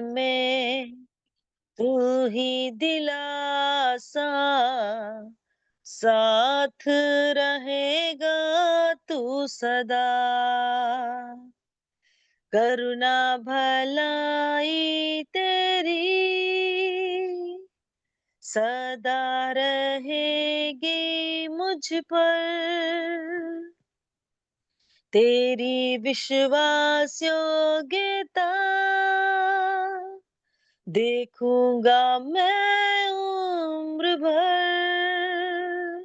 में तू ही दिलासा, साथ रहेगा तू सदा। करुणा भलाई तेरी सदा रहेगी मुझ पर। तेरी विश्वास योग्यता देखूंगा मैं उम्र भर।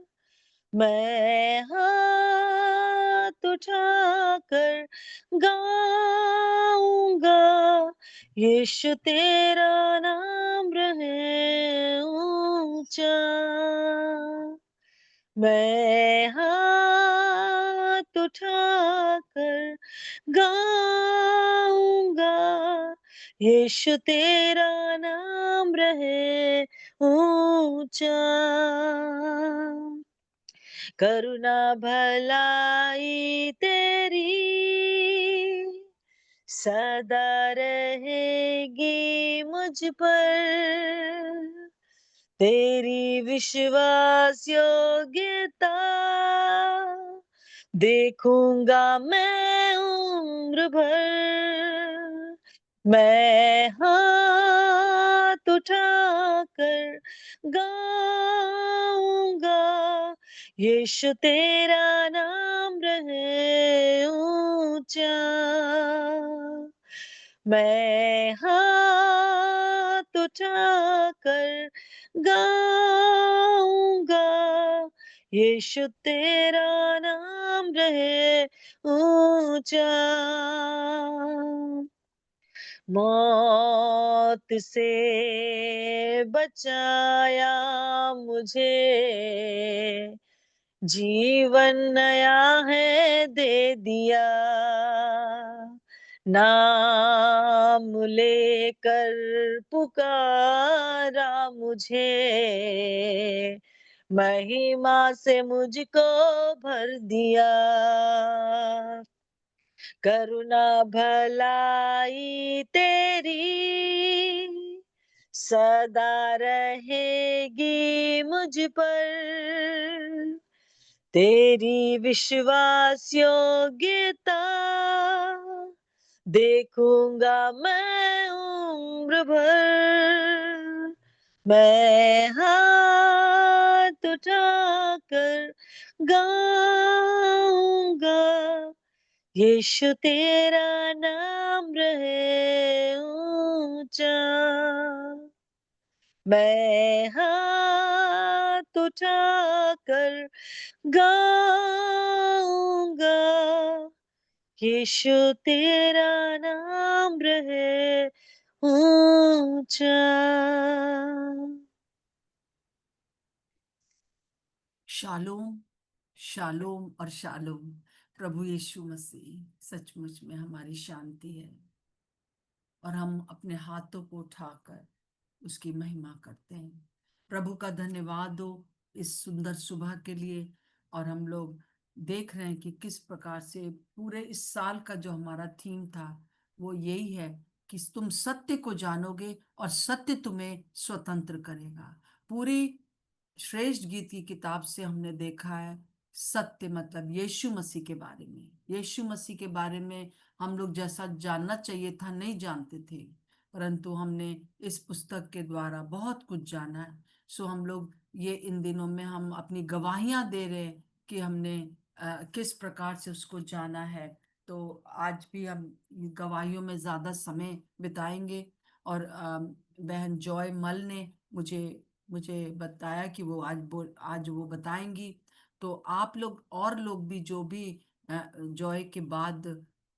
मैं हाथ उठाकर गाऊंगा, यीशु तेरा नाम रहे ऊंचा। मैं हाथ उठाकर गाऊंगा, यीशु तेरा नाम रहे ऊंचा। करुणा भलाई तेरी सदा रहेगी मुझ पर। तेरी विश्वास योग्यता देखूंगा मैं उम्र भर। मैं हाथ उठाकर गाऊंगा, यीशु तेरा नाम रहे ऊंचा। मैं हाथ उठाकर गाऊंगा, यीशु तेरा नाम रहे ऊंचा। मौत से बचाया मुझे, जीवन नया है दे दिया। नाम लेकर पुकारा मुझे, महिमा से मुझको भर दिया। करुणा भलाई तेरी सदा रहेगी मुझ पर। तेरी विश्वास योग्यता देखूंगा मैं उम्र भर। मैं हाथ उठाकर गाऊंगा, यीशु तेरा नाम रहे ऊंचा। मैं हाथ उठाकर गाऊंगा, यीशु तेरा नाम रहे ऊंचा। शालोम, शालोम और शालोम। प्रभु यीशु मसीह सचमुच में हमारी शांति है, और हम अपने हाथों को उठाकर उसकी महिमा करते हैं। प्रभु का धन्यवाद हो इस सुंदर सुबह के लिए। और हम लोग देख रहे हैं कि किस प्रकार से पूरे इस साल का जो हमारा थीम था वो यही है कि तुम सत्य को जानोगे और सत्य तुम्हें स्वतंत्र करेगा। पूरी श्रेष्ठ गीत की किताब से हमने देखा है सत्य मतलब यीशु मसीह के बारे में। यीशु मसीह के बारे में हम लोग जैसा जानना चाहिए था नहीं जानते थे, परंतु हमने इस पुस्तक के द्वारा बहुत कुछ जाना है। सो हम लोग ये इन दिनों में हम अपनी गवाहियां दे रहे हैं कि हमने किस प्रकार से उसको जाना है। तो आज भी हम गवाहियों में ज्यादा समय बिताएंगे। और बहन जॉय मल ने मुझे मुझे बताया कि वो आज वो बताएंगी। तो आप लोग और लोग भी जो भी जॉय के बाद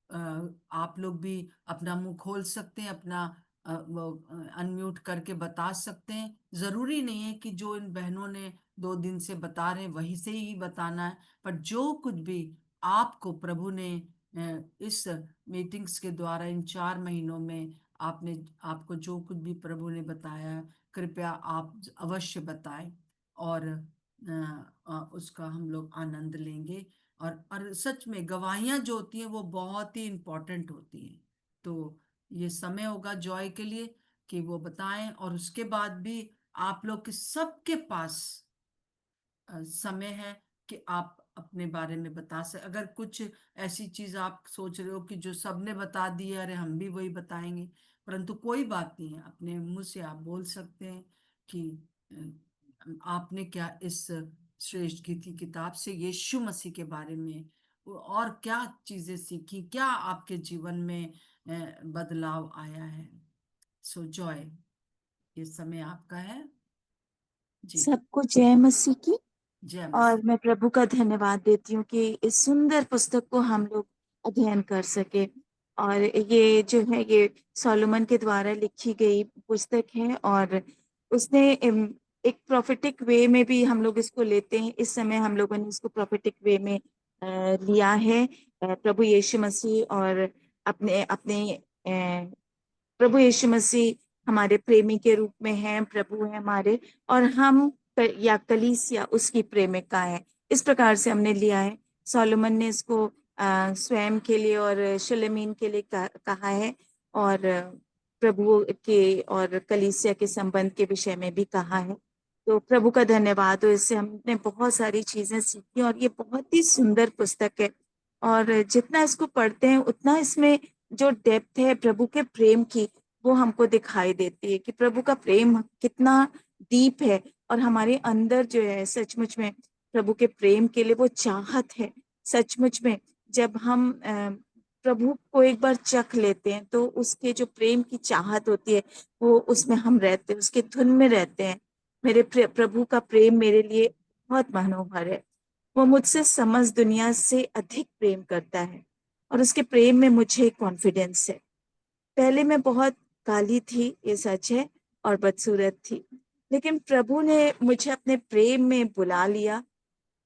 अ, आप लोग भी अपना मुंह खोल सकते हैं, अपना वो अनम्यूट करके बता सकते हैं। जरूरी नहीं है कि जो इन बहनों ने 2 दिन से बता रहे हैं वही से ही बताना है, पर जो कुछ भी आपको प्रभु ने इस मीटिंग्स के द्वारा इन 4 महीनों में आपको जो कुछ भी प्रभु ने बताया है, कृपया आप अवश्य बताएं। और उसका हम लोग आनंद लेंगे। और सच में गवाहियां जो होती हैं वो बहुत ही इम्पोर्टेंट होती हैं। तो ये समय होगा जॉय के लिए कि वो बताएं, और उसके बाद भी आप लोग के सबके पास समय है कि आप अपने बारे में बता सके। अगर कुछ ऐसी चीज आप सोच रहे हो कि जो सबने बता दी है, अरे हम भी वही बताएंगे, परंतु कोई बात नहीं है, अपने मुंह से आप बोल सकते हैं कि आपने क्या इस श्रेष्ठ गीत की किताब से यीशु मसीह के बारे में और क्या चीजें सीखी, क्या आपके जीवन में बदलाव आया है। सो जॉय, ये समय आपका है। जी। सबको जय मसीह की। जय और मसीह। मैं प्रभु का धन्यवाद देती हूँ कि इस सुंदर पुस्तक को हम लोग अध्ययन कर सके। और ये जो है ये सोलोमन के द्वारा लिखी गई पुस्तक है, और उसने एक प्रोफेटिक वे में भी हम लोग इसको लेते हैं। इस समय हम लोगों ने इसको प्रोफेटिक वे में लिया है। प्रभु यीशु मसीह और अपने अपने प्रभु यीशु मसीह हमारे प्रेमी के रूप में हैं, प्रभु हैं हमारे, और हम या कलीसिया उसकी प्रेमिका है। इस प्रकार से हमने लिया है। सोलोमन ने इसको स्वयं के लिए और शलेमीन के लिए कहा है, और प्रभु के और कलीसिया के संबंध के विषय में भी कहा है। तो प्रभु का धन्यवाद हो, इससे हमने बहुत सारी चीजें सीखी, और ये बहुत ही सुंदर पुस्तक है। और जितना इसको पढ़ते हैं उतना इसमें जो डेप्थ है प्रभु के प्रेम की, वो हमको दिखाई देती है कि प्रभु का प्रेम कितना डीप है, और हमारे अंदर जो है सचमुच में प्रभु के प्रेम के लिए वो चाहत है। सचमुच में जब हम प्रभु को एक बार चख लेते हैं तो उसके जो प्रेम की चाहत होती है वो उसमें हम रहते हैं, उसके धुन में रहते हैं। मेरे प्रभु का प्रेम मेरे लिए बहुत मनोहर है। वो मुझसे समझ दुनिया से अधिक प्रेम करता है, और उसके प्रेम में मुझे कॉन्फिडेंस है। पहले मैं बहुत काली थी, ये सच है, और बदसूरत थी, लेकिन प्रभु ने मुझे अपने प्रेम में बुला लिया,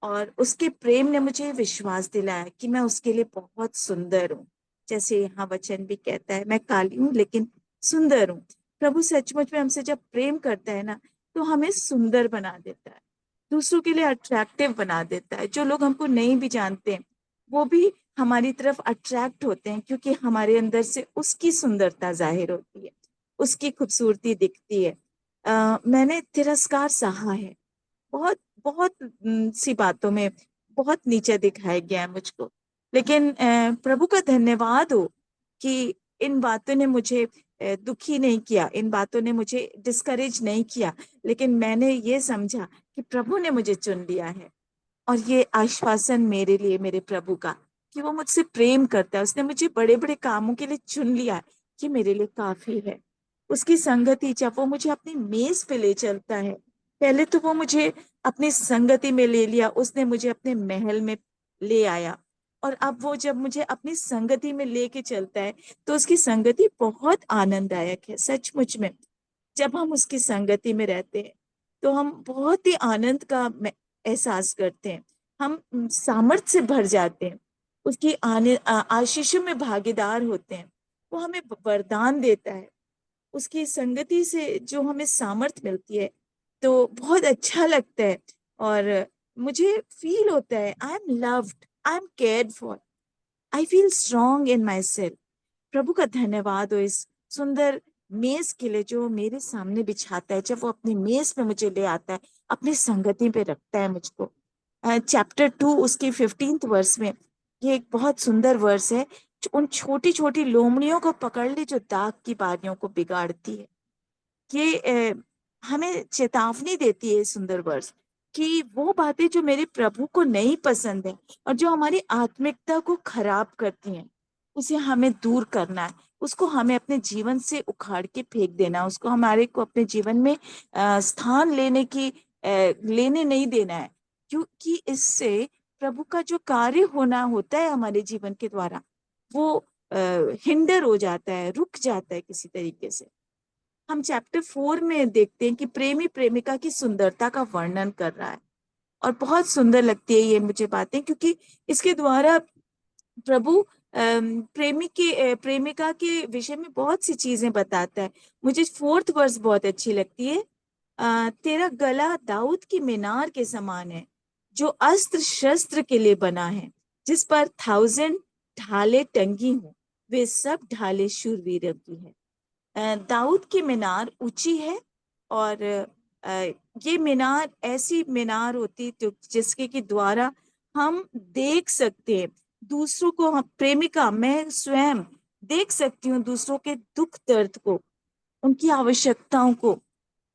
और उसके प्रेम ने मुझे विश्वास दिलाया कि मैं उसके लिए बहुत सुंदर हूँ। जैसे यहाँ वचन भी कहता है, मैं काली हूँ लेकिन सुंदर हूँ। प्रभु सचमुच में हमसे जब प्रेम करता है ना, तो हमें सुंदर बना देता है, दूसरों के लिए अट्रैक्टिव बना देता है। जो लोग हमको नहीं भी जानते हैं वो भी हमारी तरफ अट्रैक्ट होते हैं, क्योंकि हमारे अंदर से उसकी सुंदरता जाहिर होती है, उसकी खूबसूरती दिखती है। मैंने तिरस्कार सहा है, बहुत बहुत सी बातों में बहुत नीचे दिखाया गया है मुझको, लेकिन प्रभु का धन्यवाद हो कि इन बातों ने मुझे दुखी नहीं किया, इन बातों ने मुझे डिस्करेज नहीं किया, लेकिन मैंने ये समझा कि प्रभु ने मुझे चुन लिया है। और ये आश्वासन मेरे लिए मेरे प्रभु का कि वो मुझसे प्रेम करता है, उसने मुझे बड़े बड़े कामों के लिए चुन लिया है, कि मेरे लिए काफी है। उसकी संगति जब वो मुझे अपनी मेज पे ले चलता है, पहले तो वो मुझे अपनी संगति में ले लिया, उसने मुझे अपने महल में ले आया, और अब वो जब मुझे अपनी संगति में लेके चलता है तो उसकी संगति बहुत आनंददायक है। सचमुच में जब हम उसकी संगति में रहते हैं तो हम बहुत ही आनंद का एहसास करते हैं। हम सामर्थ्य से भर जाते हैं, उसकी आशीषों में भागीदार होते हैं। वो हमें वरदान देता है, उसकी संगति से जो हमें सामर्थ्य मिलती है तो बहुत अच्छा लगता है। और मुझे फील होता है I am loved, I am cared for, I feel strong in my myself का धन्यवाद हो इस सुंदर मेज के लिए जो मेरे सामने बिछाता है, जब वो अपनी मेज पे मुझे ले आता है, अपनी संगति पे रखता है मुझको। चैप्टर 2 उसके 15th वर्स में ये एक बहुत सुंदर वर्स है, जो उन छोटी छोटी लोमड़ियों को पकड़ ली जो दाग की बारियों को बिगाड़ती है। ये हमें चेतावनी देती है सुंदर वर्ष कि वो बातें जो मेरे प्रभु को नहीं पसंद है और जो हमारी आत्मिकता को खराब करती हैं, उसे हमें दूर करना है, उसको हमें अपने जीवन से उखाड़ के फेंक देना है, उसको हमारे को अपने जीवन में स्थान लेने नहीं देना है, क्योंकि इससे प्रभु का जो कार्य होना होता है हमारे जीवन के द्वारा वो हिंडर हो जाता है, रुक जाता है किसी तरीके से। हम चैप्टर 4 में देखते हैं कि प्रेमी प्रेमिका की सुंदरता का वर्णन कर रहा है, और बहुत सुंदर लगती है ये मुझे बातें, क्योंकि इसके द्वारा प्रभु प्रेमिका के विषय में बहुत सी चीजें बताता है। मुझे 4th वर्स बहुत अच्छी लगती है। तेरा गला दाऊद की मीनार के समान है, जो अस्त्र शस्त्र के लिए बना है, जिस पर 1000 ढालें टंगी हों। वे सब ढाले शूरवीरों की है। दाऊद की मीनार ऊंची है और ये मीनार ऐसी मीनार होती जो जिसके के द्वारा हम देख सकते हैं दूसरों को। हम प्रेमिका मैं स्वयं देख सकती हूँ दूसरों के दुख दर्द को, उनकी आवश्यकताओं को,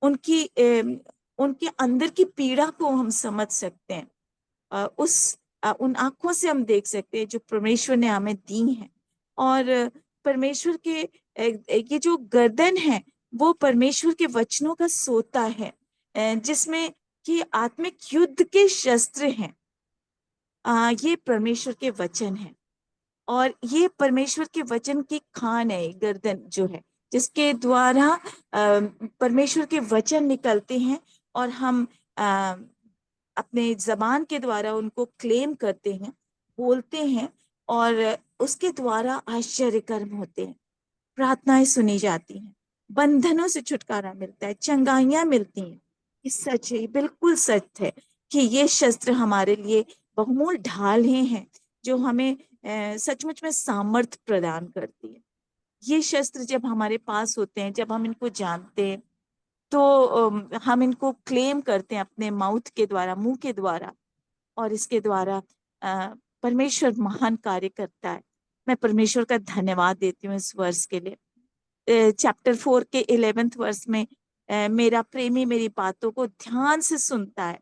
उनके अंदर की पीड़ा को हम समझ सकते हैं। उन आंखों से हम देख सकते हैं जो परमेश्वर ने हमें दी हैं। और परमेश्वर के ये जो गर्दन है वो परमेश्वर के वचनों का सोता है, जिसमें कि आत्मिक युद्ध के शस्त्र हैं। ये परमेश्वर के वचन है और ये परमेश्वर के वचन की खान है, गर्दन जो है जिसके द्वारा परमेश्वर के वचन निकलते हैं और हम अपने जबान के द्वारा उनको क्लेम करते हैं, बोलते हैं और उसके द्वारा आश्चर्य कर्म होते हैं, प्रार्थनाएं सुनी जाती हैं, बंधनों से छुटकारा मिलता है, चंगाइयां मिलती हैं। ये सच है, बिल्कुल सच है कि ये शस्त्र हमारे लिए बहुमूल्य ढाल हैं जो हमें सचमुच में सामर्थ प्रदान करती है। ये शस्त्र जब हमारे पास होते हैं, जब हम इनको जानते हैं, तो हम इनको क्लेम करते हैं अपने माउथ के द्वारा, मुंह के द्वारा, और इसके द्वारा परमेश्वर महान कार्य करता है। मैं परमेश्वर का धन्यवाद देती हूँ इस वर्ष के लिए। चैप्टर 4 के 11th वर्ष में मेरा प्रेमी मेरी बातों को ध्यान से सुनता है।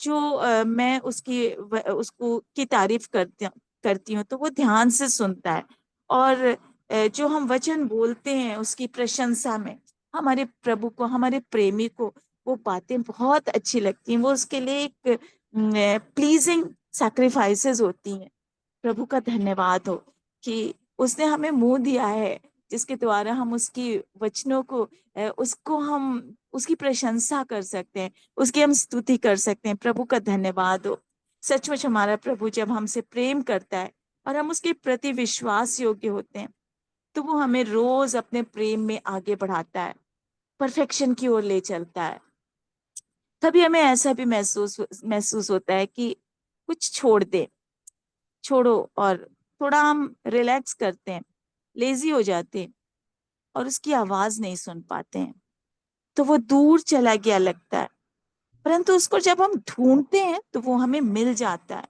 जो मैं उसको की तारीफ करती हूँ तो वो ध्यान से सुनता है। और जो हम वचन बोलते हैं उसकी प्रशंसा में हमारे प्रभु को, हमारे प्रेमी को वो बातें बहुत अच्छी लगती हैं। वो उसके लिए एक प्लीजिंग सैक्रिफाइसेस होती हैं। प्रभु का धन्यवाद हो कि उसने हमें मुंह दिया है जिसके द्वारा हम उसकी वचनों को उसको हम उसकी प्रशंसा कर सकते हैं, उसकी हम स्तुति कर सकते हैं। प्रभु का धन्यवाद हो। सचमुच हमारा प्रभु जब हमसे प्रेम करता है और हम उसके प्रति विश्वास योग्य होते हैं तो वो हमें रोज अपने प्रेम में आगे बढ़ाता है, परफेक्शन की ओर ले चलता है। कभी हमें ऐसा भी महसूस होता है कि कुछ छोड़ो और थोड़ा हम रिलैक्स करते हैं, लेजी हो जाते हैं और उसकी आवाज नहीं सुन पाते हैं, तो वो दूर चला गया लगता है। परंतु उसको जब हम ढूंढते हैं तो वो हमें मिल जाता है।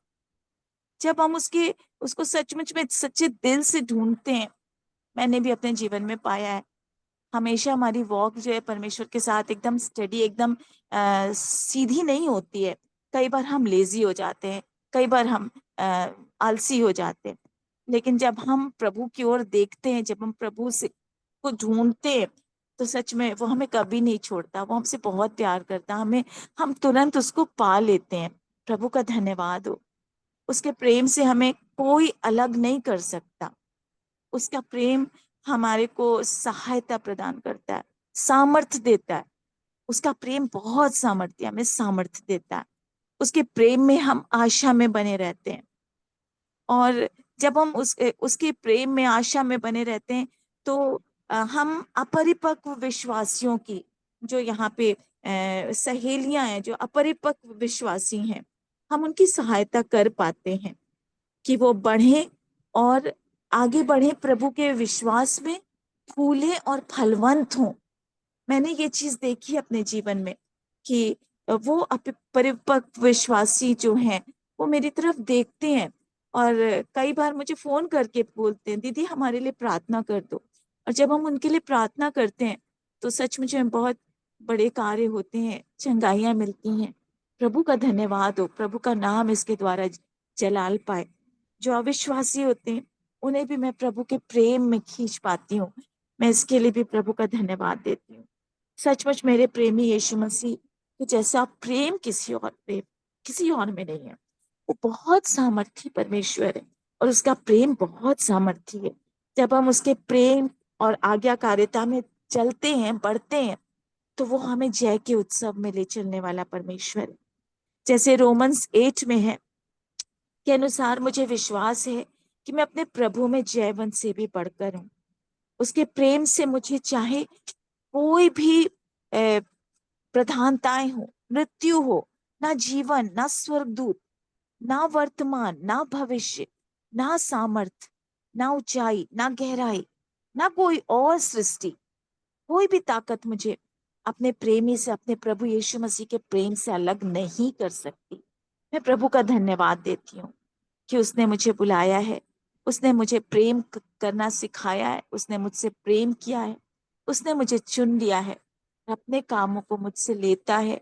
जब हम उसको सचमुच में सच्चे दिल से ढूंढते हैं, मैंने भी अपने जीवन में पाया है, हमेशा हमारी वॉक जो है परमेश्वर के साथ एकदम स्टडी, एकदम सीधी नहीं होती है। कई बार हम लेजी हो जाते हैं, कई बार हम आलसी हो जाते हैं। लेकिन जब हम प्रभु की ओर देखते हैं, जब हम प्रभु से को ढूंढते हैं, तो सच में वो हमें कभी नहीं छोड़ता। वो हमसे बहुत प्यार करता, हम तुरंत उसको पा लेते हैं। प्रभु का धन्यवाद हो। उसके प्रेम से हमें कोई अलग नहीं कर सकता। उसका प्रेम हमारे को सहायता प्रदान करता है, सामर्थ्य देता है। उसका प्रेम बहुत सामर्थ्य हमें सामर्थ्य देता है। उसके प्रेम में हम आशा में बने रहते हैं। और जब हम उसके प्रेम में आशा में बने रहते हैं तो हम अपरिपक्व विश्वासियों की, जो यहाँ पे सहेलियां हैं, जो अपरिपक्व विश्वासी हैं, हम उनकी सहायता कर पाते हैं कि वो बढ़े और आगे बढ़े प्रभु के विश्वास में, फूले और फलवंत हों। मैंने ये चीज देखी अपने जीवन में कि वो परिपक्व विश्वासी जो हैं वो मेरी तरफ देखते हैं और कई बार मुझे फोन करके बोलते हैं, दीदी हमारे लिए प्रार्थना कर दो। और जब हम उनके लिए प्रार्थना करते हैं तो सचमुच में बहुत बड़े कार्य होते हैं, चंगाइयां मिलती हैं। प्रभु का धन्यवाद हो, प्रभु का नाम इसके द्वारा जलाल पाए। जो अविश्वासी होते हैं उन्हें भी मैं प्रभु के प्रेम में खींच पाती हूँ। मैं इसके लिए भी प्रभु का धन्यवाद देती हूँ। सचमुच मेरे प्रेमी यीशु मसीह के जैसा प्रेम किसी और में नहीं है। वो बहुत सामर्थी परमेश्वर है और उसका प्रेम बहुत सामर्थी है। जब हम उसके प्रेम और आज्ञाकारिता में चलते हैं, बढ़ते हैं, तो वो हमें जय के उत्सव में ले चलने वाला परमेश्वर है। जैसे रोमन्स 8 में है के अनुसार मुझे विश्वास है कि मैं अपने प्रभु में जयवंत से भी बढ़कर हूँ। उसके प्रेम से मुझे चाहे कोई भी प्रधानताएं हो, मृत्यु हो, ना जीवन, ना स्वर्गदूत, ना वर्तमान, ना भविष्य, ना सामर्थ, ना ऊंचाई, ना गहराई, ना कोई और सृष्टि, कोई भी ताकत मुझे अपने प्रेमी से, अपने प्रभु यीशु मसीह के प्रेम से अलग नहीं कर सकती। मैं प्रभु का धन्यवाद देती हूँ कि उसने मुझे बुलाया है, उसने मुझे प्रेम करना सिखाया है, उसने मुझसे प्रेम किया है, उसने मुझे चुन लिया है, अपने कामों को मुझसे लेता है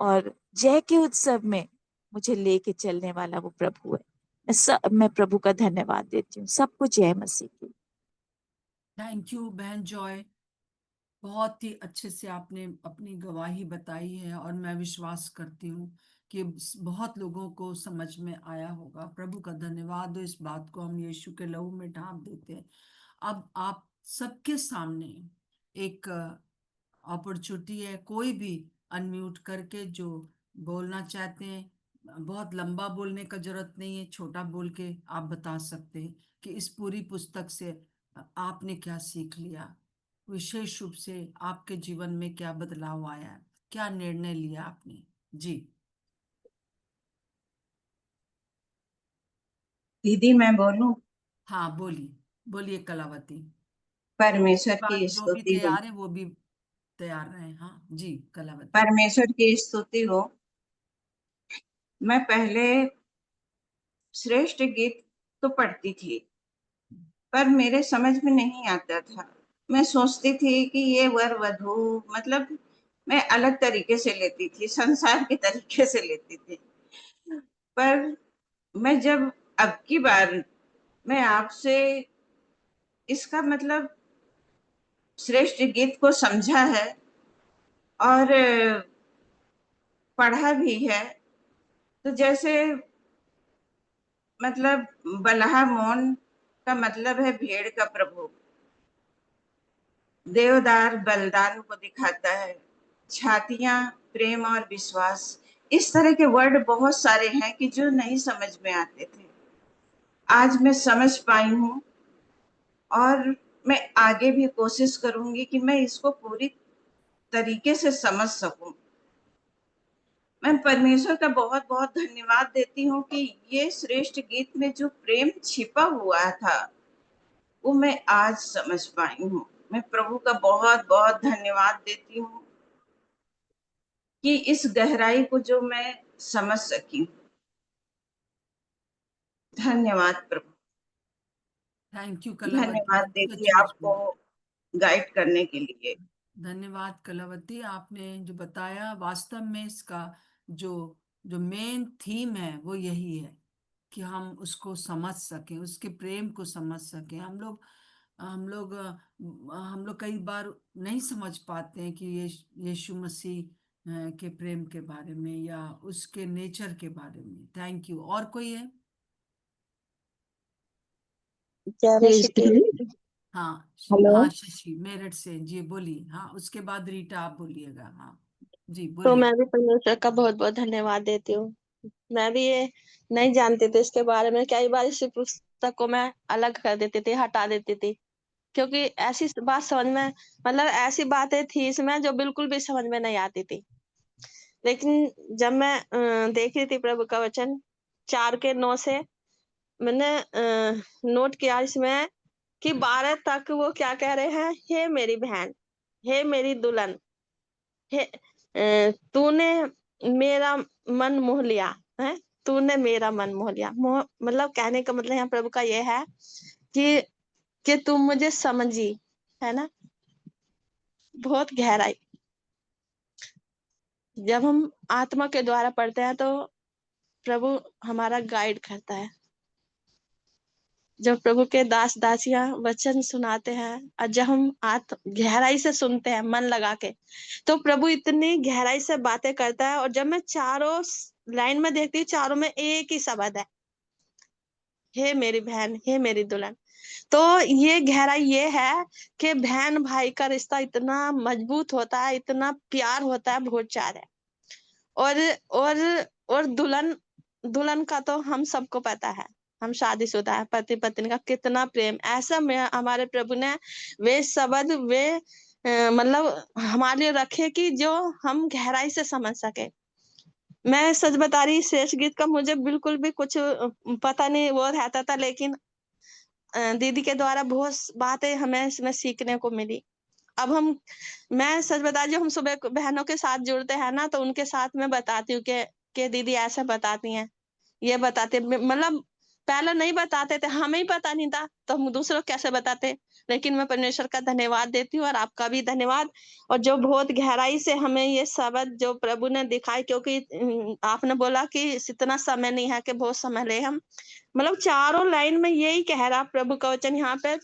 और जय के उत्सव में मुझे लेके चलने वाला वो प्रभु है। मैं प्रभु का धन्यवाद देती हूँ। सबको जय मसीह की। थैंक यू बहन जॉय, बहुत ही अच्छे से आपने अपनी गवाही बताई है और मैं विश्वास करती हूँ कि बहुत लोगों को समझ में आया होगा। प्रभु का धन्यवाद हो, इस बात को हम यीशु के लहू में ढांप देते हैं। अब आप सबके सामने एक अपॉर्चुनिटी है, कोई भी अनम्यूट करके जो बोलना चाहते हैं, बहुत लंबा बोलने का जरूरत नहीं है, छोटा बोल के आप बता सकते हैं कि इस पूरी पुस्तक से आपने क्या सीख लिया, विशेष रूप से आपके जीवन में क्या बदलाव आया, क्या निर्णय लिया आपने। जी दीदी मैं बोलूं? हाँ, बोलिए बोलिए कलावती। परमेश्वर उसके बाद की जो भी स्तुति हो, तैयार है वो भी तैयार रहे। हाँ जी कलावती। परमेश्वर की स्तुति हो। मैं पहले श्रेष्ठ गीत तो पढ़ती थी, पर मेरे समझ में नहीं आता था। मैं सोचती थी कि ये वर वधू, मतलब मैं अलग तरीके से लेती थी, संसार के तरीके से लेती थी। पर मैं जब अब की बार मैं आपसे इसका मतलब श्रेष्ठ गीत को समझा है और पढ़ा भी है, तो जैसे मतलब बलहा मौन का मतलब है भेड़ का प्रभु, देवदार बलिदान को दिखाता है, छातियां प्रेम और विश्वास। इस तरह के वर्ड बहुत सारे हैं कि जो नहीं समझ में आते थे, आज मैं समझ पाई हूँ। और मैं आगे भी कोशिश करूंगी कि मैं इसको पूरी तरीके से समझ सकूं। मैं परमेश्वर का बहुत बहुत धन्यवाद देती हूँ कि ये श्रेष्ठ गीत में जो प्रेम छिपा हुआ था वो मैं आज समझ पाई हूँ। मैं प्रभु का बहुत बहुत धन्यवाद देती हूँ कि इस गहराई को जो मैं समझ सकी। धन्यवाद प्रभु, थैंक यू कलावती, धन्यवाद दीदी सचमुच आपको में गाइड करने के लिए। धन्यवाद कलावती। आपने जो बताया वास्तव में इसका जो जो मेन थीम है वो यही है कि हम उसको समझ सकें, उसके प्रेम को समझ सकें। हम लोग कई बार नहीं समझ पाते हैं कि ये यीशु मसीह के प्रेम के बारे में या उसके नेचर के बारे में। Thank you. और कोई है? जय मसीह की। हाँ हेलो। हाँ, शशि मेरठ से जी बोलिए। हाँ उसके बाद रीटा आप बोलिएगा। हाँ जी तो बोलिए। मैं भी परमेश्वर का बहुत बहुत धन्यवाद देती हूँ। मैं भी ये नहीं जानती थी इसके बारे में, कई बार इस पुस्तक को मैं अलग कर देती थी, हटा देती थी, क्योंकि ऐसी बात समझ में, मतलब ऐसी बातें थी इसमें जो बिल्कुल भी समझ में नहीं आती थी। लेकिन जब मैं देख रही थी प्रभु का वचन 4:9 से, मैंने नोट किया इसमें कि 12 तक वो क्या कह रहे हैं, हे मेरी बहन, हे मेरी दुल्हन, हे तूने मेरा मन मोह लिया है, तूने मेरा मन मोह लिया। मतलब कहने का मतलब यहाँ प्रभु का ये है कि तुम मुझे समझी, है ना, बहुत गहराई। जब हम आत्मा के द्वारा पढ़ते हैं तो प्रभु हमारा गाइड करता है। जब प्रभु के दास दासियां वचन सुनाते हैं और जब हम गहराई से सुनते हैं मन लगा के, तो प्रभु इतनी गहराई से बातें करता है। और जब मैं चारों लाइन में देखती हूँ, चारों में एक ही शब्द है, हे मेरी बहन, हे मेरी दुल्हन। तो ये गहराई ये है कि बहन भाई का रिश्ता इतना मजबूत होता है, इतना प्यार होता है, बहुत चार है। और और और दुल्हन दुल्हन का तो हम सबको पता है, हम शादीशुदा है, पति पत्नी का कितना प्रेम। ऐसा में हमारे प्रभु ने वे शब्द वे मतलब हमारे लिए रखे कि जो हम गहराई से समझ सके। मैं सच बता रही, शेष गीत का मुझे बिल्कुल भी कुछ पता नहीं वो रहता था, लेकिन दीदी के द्वारा बहुत बातें हमें इसमें सीखने को मिली। अब मैं सच बता रही हूँ, हम सुबह को बहनों के साथ जुड़ते हैं ना, तो उनके साथ मैं बताती हूँ कि दीदी ऐसा बताती हैं, ये बताते मतलब पहले नहीं बताते थे, हमें ही पता नहीं था, तो हम दूसरों को कैसे बताते। लेकिन मैं परमेश्वर का धन्यवाद देती हूँ और आपका भी धन्यवाद, और जो बहुत गहराई से हमें ये शब्द जो प्रभु ने दिखाई, क्योंकि आपने बोला कि इतना समय नहीं है कि बहुत समय ले हम, मतलब चारों लाइन में यही कह रहा प्रभु का वचन यहाँ पे,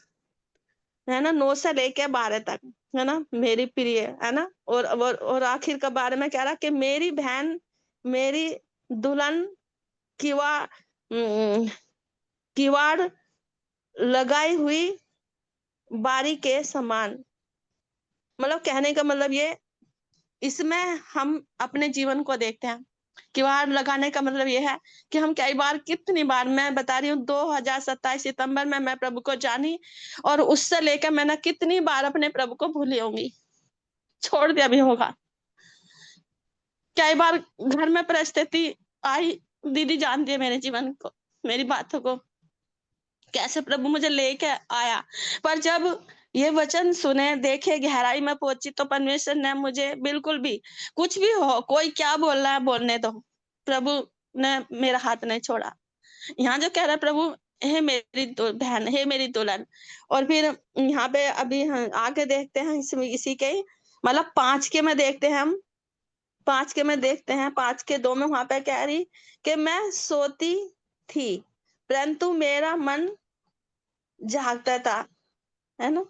है ना, 9 से लेके 12 तक, है ना, मेरी प्रिय, है ना, और आखिर का बारे में कह रहा कि मेरी बहन, मेरी दुल्हन किवा किवाड़ लगाई हुई बारी के समान। मतलब कहने का मतलब ये, इसमें हम अपने जीवन को देखते हैं। किवाड़ लगाने का मतलब ये है कि हम कई बार, कितनी बार, मैं बता रही हूँ 2027 सितंबर में मैं प्रभु को जानी, और उससे लेकर मैंने कितनी बार अपने प्रभु को भूली होंगी, छोड़ दिया भी होगा। कई बार घर में परिस्थिति आई, दीदी जानती है मेरे जीवन को, मेरी बातों को, कैसे प्रभु मुझे लेके आया। पर जब ये वचन सुने, देखे, गहराई में पहुंची, तो परमेश्वर ने मुझे बिल्कुल भी, कुछ भी हो, कोई क्या बोल रहा है बोलने दो, प्रभु ने मेरा हाथ नहीं छोड़ा। यहाँ जो कह रहा है प्रभु, हे मेरी बहन, हे मेरी दुल्हन, और फिर यहाँ पे अभी आगे देखते हैं इसमें, इसी के मतलब 5 के में देखते हैं हम, 5 के में देखते हैं, 5 के 2 में वहां पे कह रही कि मैं सोती थी परंतु मेरा मन जागता था, है ना,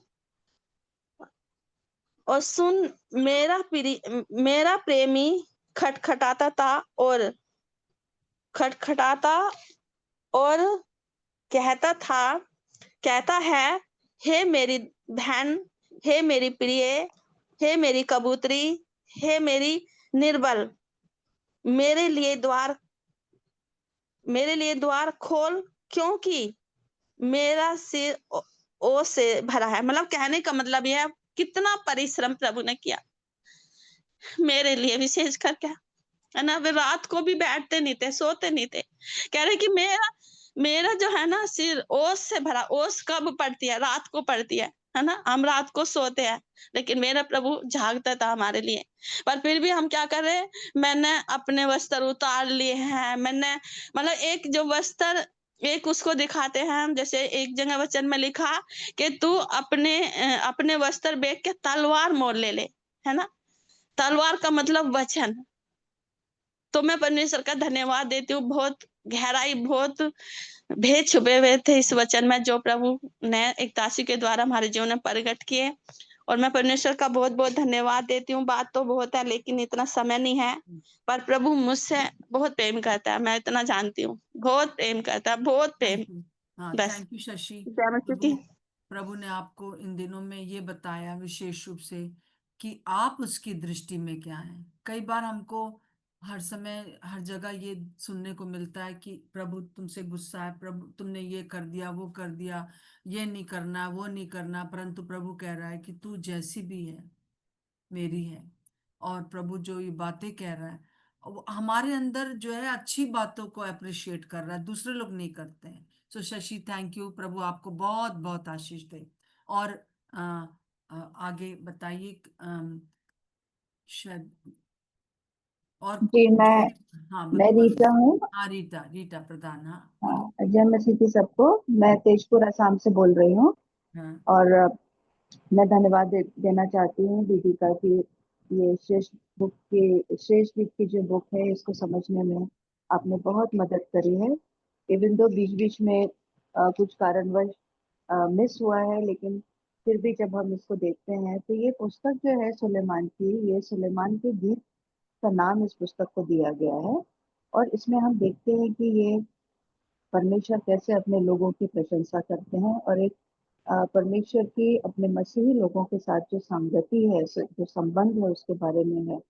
और सुन, मेरा प्रेमी खटखटाता था, और खटखटाता और कहता था, कहता है, हे मेरी बहन, हे मेरी प्रिय, हे मेरी कबूतरी, हे मेरी निर्बल, मेरे लिए द्वार मेरे लिए द्वार खोल, क्योंकि मेरा सिर ओ से भरा है। मतलब कहने का मतलब यह है, कितना परिश्रम प्रभु ने किया मेरे लिए, विशेष करके, है ना, वे रात को भी बैठते नहीं थे, सोते नहीं थे, कह रहे कि मेरा मेरा जो है ना सिर ओस से भरा। ओस कब पड़ती है? रात को पड़ती है ना, हम रात को सोते हैं, लेकिन मेरा प्रभु जागता था हमारे लिए। पर फिर भी हम क्या कर रहे हैं, मैंने अपने वस्त्र उतार लिए हैं, मैंने मतलब एक जो वस्त्र, एक उसको दिखाते हैं हम, जैसे एक जगह वचन में लिखा कि तू अपने वस्त्र बेच के तलवार मोल ले, है ना, तलवार का मतलब वचन। तो मैं परमेश्वर का धन्यवाद देती हूँ, बहुत गहराई, बहुत भेद छुपे हुए थे इस वचन में, जो प्रभु ने एक दासी के द्वारा हमारे जीवन में प्रकट किए, और मैं परमेश्वर का बहुत बहुत धन्यवाद देती हूँ। बात तो बहुत है, लेकिन इतना समय नहीं है, पर प्रभु मुझसे बहुत प्रेम करता है, मैं इतना जानती हूँ, बहुत प्रेम करता है, बहुत प्रेम। Thank you. हाँ, बस, थैंक यू शशि। जय मसीह की। प्रभु ने आपको इन दिनों में ये बताया विशेष रूप से कि आप उसकी दृष्टि में क्या हैं। कई बार हमको हर समय हर जगह ये सुनने को मिलता है कि प्रभु तुमसे गुस्सा है, प्रभु तुमने ये कर दिया, वो कर दिया, ये नहीं करना, वो नहीं करना। परंतु प्रभु कह रहा है कि तू जैसी भी है मेरी है। और प्रभु जो ये बातें कह रहा है, वो हमारे अंदर जो है अच्छी बातों को अप्रिशिएट कर रहा है, दूसरे लोग नहीं करते हैं। सो शशि, थैंक यू। प्रभु आपको बहुत बहुत आशीष दे। और आगे बताइए। शायद और जी, हाँ, मैं रीता हूँ। हाँ, रीटा रीटा प्रधान, हाँ बोलिए। जय मसीह की सबको। मैं तेजपुर असम से बोल रही हूँ। हाँ, और मैं धन्यवाद देना चाहती हूँ दीदी का कि ये श्रेष्ठ बुक की जो बुक है, इसको समझने में आपने बहुत मदद करी है। इवन दो बीच बीच में कुछ कारणवश मिस हुआ है, लेकिन फिर भी जब हम इसको देखते हैं तो ये पुस्तक जो है सुलेमान की, ये सुलेमान के गीत का नाम इस पुस्तक को दिया गया है। और इसमें हम देखते हैं कि ये परमेश्वर कैसे अपने लोगों की प्रशंसा करते हैं, और एक परमेश्वर की अपने मसीही लोगों के साथ जो संगति है, जो संबंध है, उसके बारे में है।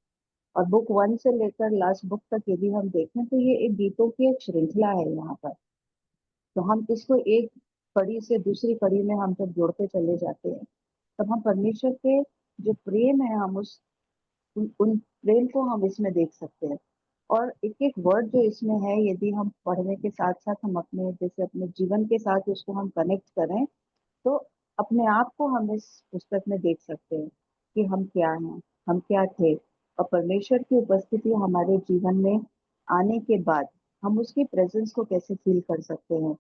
और बुक 1 से लेकर लास्ट बुक तक यदि हम देखें तो ये एक गीतों की एक श्रृंखला है यहाँ पर। तो हम इसको एक कड़ी से दूसरी कड़ी में हम जब जोड़ते चले जाते हैं, तब हम परमेश्वर के जो प्रेम है, हम उन प्रेम को हम इसमें देख सकते हैं। और एक एक वर्ड जो इसमें है, यदि हम पढ़ने के साथ साथ हम अपने जैसे अपने जीवन के साथ उसको हम कनेक्ट करें, तो अपने आप को हम इस पुस्तक में देख सकते हैं कि हम क्या हैं, हम क्या थे, और परमेश्वर की उपस्थिति हमारे जीवन में आने के बाद हम उसकी प्रेजेंस को कैसे फील कर सकते हैं।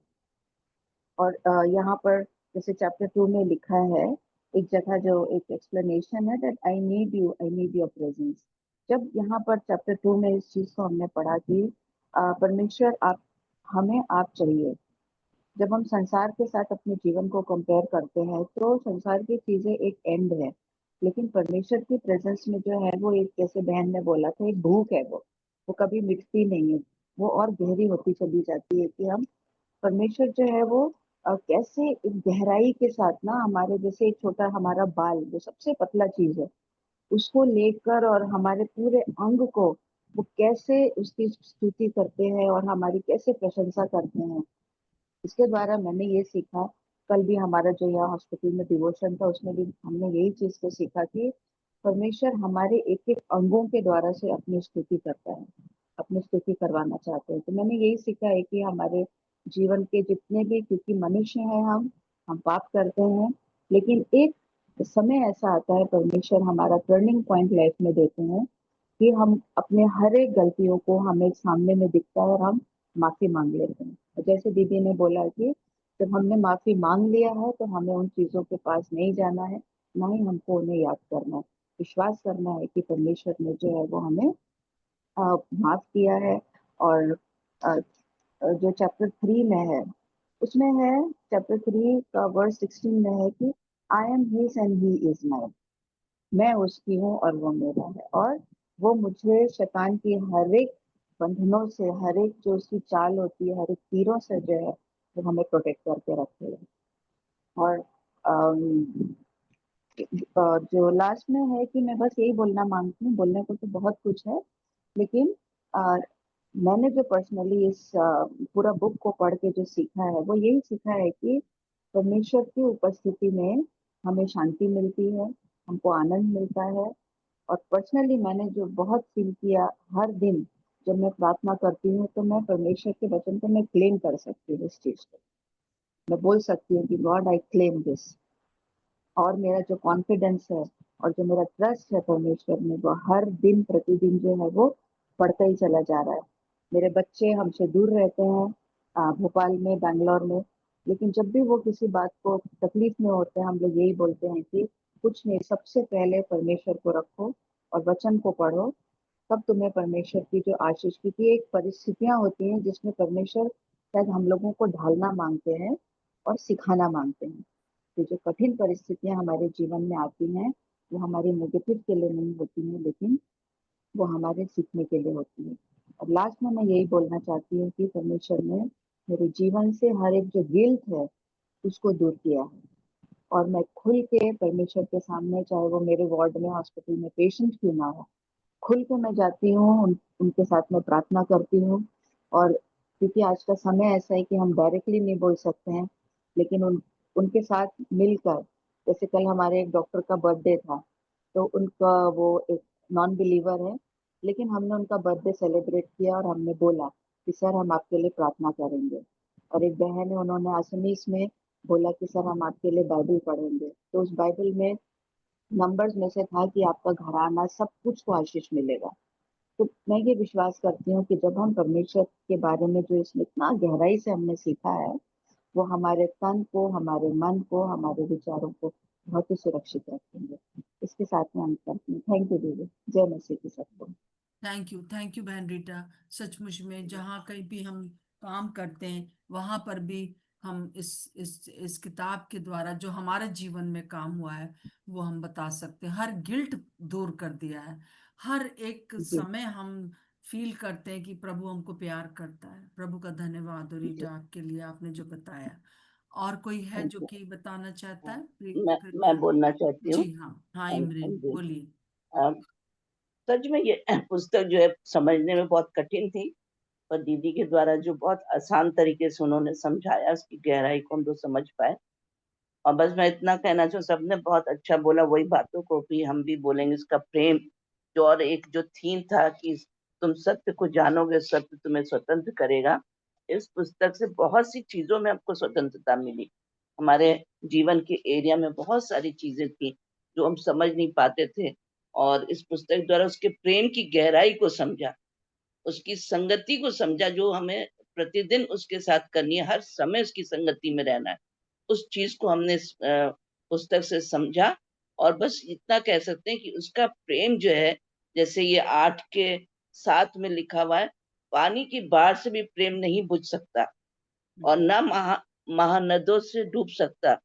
और यहाँ पर जैसे चैप्टर 2 में लिखा है एक जगह, जो एक एक्सप्लेनेशन है, that I need your presence. जब यहाँ पर चैप्टर 2 में इस चीज को हमने पढ़ा कि परमेश्वर आप चाहिए। जब हम संसार के साथ अपने जीवन को कंपेयर करते हैं तो संसार की चीजें एक एंड है, लेकिन परमेश्वर की प्रेजेंस में जो है वो एक, जैसे बहन ने बोला था, एक भूख है, वो कभी मिटती नहीं है, वो और गहरी होती चली जाती है कि हम परमेश्वर जो है वो कैसे एक गहराई के साथ ना, हमारे जैसे एक छोटा हमारा बाल जो सबसे पतला चीज है उसको लेकर और हमारे पूरे अंग को वो कैसे उसकी स्तुति करते हैं और हमारी कैसे प्रशंसा करते हैं। इसके द्वारा मैंने ये सीखा, कल भी हमारा जो यहाँ हॉस्पिटल में डिवोशन था उसमें भी हमने यही चीज को सीखा कि परमेश्वर हमारे एक एक अंगों के द्वारा से अपनी स्तुति करता है, अपनी स्तुति करवाना चाहते हैं। तो मैंने यही सीखा है कि हमारे जीवन के जितने भी, क्योंकि मनुष्य हैं हम पाप करते हैं, लेकिन एक समय ऐसा आता है, परमेश्वर हमारा टर्निंग पॉइंट लाइफ में देते हैं कि हम अपने हर एक गलतियों को हमें सामने में दिखता है और हम माफी मांग लेते हैं। और जैसे दीदी ने बोला कि जब हमने माफी मांग लिया है तो हमें उन चीजों के पास नहीं जाना है, ना ही हमको उन्हें याद करना है। विश्वास करना है कि परमेश्वर ने जो है वो हमें माफ किया है। और अ, जो चैप्टर 3 में है उसमें है, चैप्टर 3 का वर्स 16 में है कि I am his and he is mine. मैं उसकी हूँ और वो मेरा है, और वो मुझे शैतान की हर एक बंधनों से, हर एक जो उसकी चाल होती है, हर एक तीरों से जो है वो हमें प्रोटेक्ट करके रखे है। और अम, जो लास्ट में है कि मैं बस यही बोलना मांगती हूँ, बोलने को तो बहुत कुछ है, लेकिन अ, मैंने जो पर्सनली इस पूरा बुक को पढ़ के जो सीखा है वो यही सीखा है कि परमेश्वर की उपस्थिति में हमें शांति मिलती है, हमको आनंद मिलता है। और पर्सनली मैंने जो बहुत फील किया, हर दिन जब मैं प्रार्थना करती हूँ तो मैं परमेश्वर के वचन को मैं क्लेम कर सकती हूँ, इस चीज को मैं बोल सकती हूँ कि गॉड आई क्लेम दिस। और मेरा जो कॉन्फिडेंस है और जो मेरा ट्रस्ट है परमेश्वर में, वो हर दिन प्रतिदिन जो है वो बढ़ता ही चला जा रहा है। मेरे बच्चे हमसे दूर रहते हैं, भोपाल में, बैंगलोर में, लेकिन जब भी वो किसी बात को तकलीफ में होते हैं हम लोग यही बोलते हैं कि कुछ नहीं, सबसे पहले परमेश्वर को रखो और वचन को पढ़ो, तब तुम्हें परमेश्वर की जो आशीष, क्योंकि एक परिस्थितियां होती हैं जिसमें परमेश्वर शायद हम लोगों को ढालना मांगते हैं और सिखाना मांगते हैं। तो जो कठिन परिस्थितियां हमारे जीवन में आती हैं वो हमारे नेगेटिव के लिए नहीं होती हैं, लेकिन वो हमारे सीखने के लिए होती है। और लास्ट में मैं यही बोलना चाहती हूँ कि परमेश्वर ने मेरे जीवन से हर एक जो गिल्ट है उसको दूर किया है, और मैं खुल के परमेश्वर के सामने, चाहे वो मेरे वार्ड में, हॉस्पिटल में पेशेंट क्यों ना हो, खुल के मैं जाती हूँ, उनके साथ में प्रार्थना करती हूँ। और क्योंकि आज का समय ऐसा है कि हम डायरेक्टली नहीं बोल सकते हैं, लेकिन उनके साथ मिलकर, जैसे कल हमारे एक डॉक्टर का बर्थडे था, तो उनका, वो एक नॉन बिलीवर है, लेकिन हमने उनका बर्थडे सेलिब्रेट किया और हमने बोला कि सर हम आपके लिए प्रार्थना करेंगे। और एक बहन है, उन्होंने आसमीस में बोला कि सर हम आपके लिए बाइबल पढ़ेंगे। तो उस बाइबल में नंबर्स में से था कि आपका घराना सब कुछ को आशीष मिलेगा। तो मैं ये विश्वास करती हूँ कि जब हम परमेश्वर के बारे में जो इसमें इतना गहराई से हमने सीखा है, वो हमारे तन को, हमारे मन को, हमारे विचारों को बहुत ही सुरक्षित रखेंगे। इसके साथ में हम करते हैं। थैंक यू दीदी, जय मसीह की सबको। थैंक यू बहन रीटा। सचमुच में जहाँ कहीं भी हम काम करते हैं वहां पर भी हम इस किताब के द्वारा जो हमारे जीवन में काम हुआ है वो हम बता सकते हैं। हर गिल्ट दूर कर दिया है। हर एक जी समय हम फील करते हैं कि प्रभु हमको प्यार करता है। प्रभु का धन्यवाद हो जी, रीटा आपके लिए, आपने जो बताया। और कोई है थैंक जो यू। कि बताना चाहता है? मैं बोलना चाहती हूँ। जी हाँ हाँ, हाँ इमरी जी। बोलिए। अ, सच में ये पुस्तक जो है समझने में बहुत कठिन थी, पर दीदी के द्वारा जो बहुत आसान तरीके से उन्होंने समझाया, उसकी गहराई को हम तो समझ पाए। और बस मैं इतना कहना चाहूँ, सबने बहुत अच्छा बोला, वही बातों को भी हम भी बोलेंगे। इसका प्रेम जो, और एक जो थीम था कि तुम सत्य को जानोगे, सत्य तुम्हें स्वतंत्र करेगा। इस पुस्तक से बहुत सी चीजों में हमको स्वतंत्रता मिली। हमारे जीवन के एरिया में बहुत सारी चीजें थी जो हम समझ नहीं पाते थे, और इस पुस्तक द्वारा उसके प्रेम की गहराई को समझा, उसकी संगति को समझा, जो हमें प्रतिदिन उसके साथ करनी है, हर समय उसकी संगति में रहना है। उस चीज को हमने इस पुस्तक से समझा। और बस इतना कह सकते हैं कि उसका प्रेम जो है, जैसे ये 8 के 7 में लिखा हुआ है, पानी की बाढ़ से भी प्रेम नहीं बुझ सकता और ना महानदों से डूब सकता।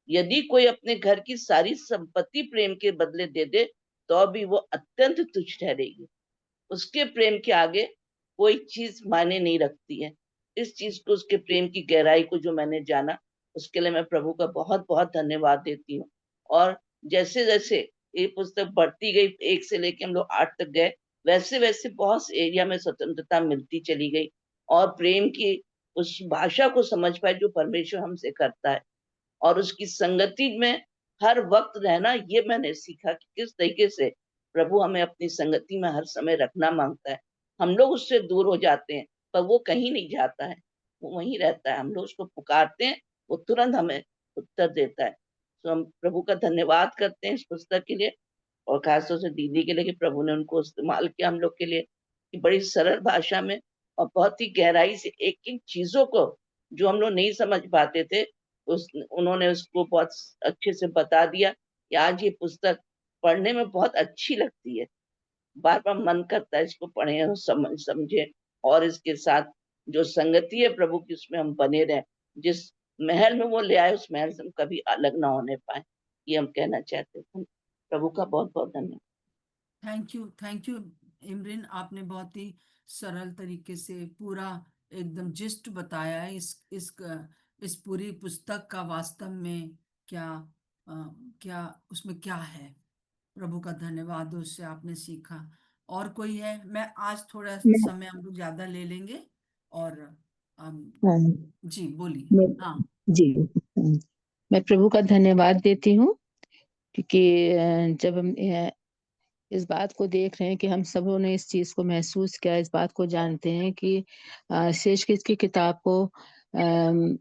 यदि कोई अपने घर की सारी संपत्ति प्रेम के बदले दे दे तो भी वो अत्यंत तुच्छ ठहरेगी। उसके प्रेम के आगे कोई चीज मायने नहीं रखती है। इस चीज को, उसके प्रेम की गहराई को जो मैंने जाना, उसके लिए मैं प्रभु का बहुत बहुत धन्यवाद देती हूँ। और जैसे जैसे ये पुस्तक बढ़ती गई, 1 से लेके हम लोग 8 तक गए, वैसे वैसे बहुत से एरिया में स्वतंत्रता मिलती चली गई और प्रेम की उस भाषा को समझ पाए जो परमेश्वर हमसे करता है, और उसकी संगति में हर वक्त रहना। ये मैंने सीखा कि किस तरीके से प्रभु हमें अपनी संगति में हर समय रखना मांगता है। हम लोग उससे दूर हो जाते हैं, पर वो कहीं नहीं जाता है, वो वहीं रहता है। हम लोग उसको पुकारते हैं, वो तुरंत हमें उत्तर देता है। तो हम प्रभु का धन्यवाद करते हैं इस पुस्तक के लिए, और खासतौर से दीदी के लिए कि प्रभु ने उनको इस्तेमाल किया हम लोग के लिए, कि बड़ी सरल भाषा में और बहुत ही गहराई से एक एक चीजों को जो हम लोग नहीं समझ पाते थे, उन्होंने उसको बहुत अच्छे से बता दिया कि आज ये पुस्तक पढ़ने में बहुत अच्छी लगती है। बार बार मन करता है इसको पढ़े और समझे, और इसके साथ जो संगति है प्रभु की, उसमें हम बने रहें। जिस महल में वो ले आए, उस महल से हम कभी अलग ना होने पाए, ये हम कहना चाहते हैं। प्रभु का बहुत बहुत धन्यवाद। थैंक यू इमरिन, आपने बहुत ही सरल तरीके से पूरा एकदम जिस्ट बताया है इस पूरी पुस्तक का वास्तव में क्या क्या उसमें क्या है। प्रभु का धन्यवाद, उससे आपने सीखा। और कोई है? मैं आज थोड़ा मैं समय हम लोग ज्यादा ले लेंगे और हाँ, जी बोलिए। मैं हाँ जी मैं प्रभु का धन्यवाद देती हूँ, क्योंकि जब हम इस बात को देख रहे हैं कि हम सबों ने इस चीज को महसूस किया, इस बात को जानते हैं कि शेषकेश की किताब को अम,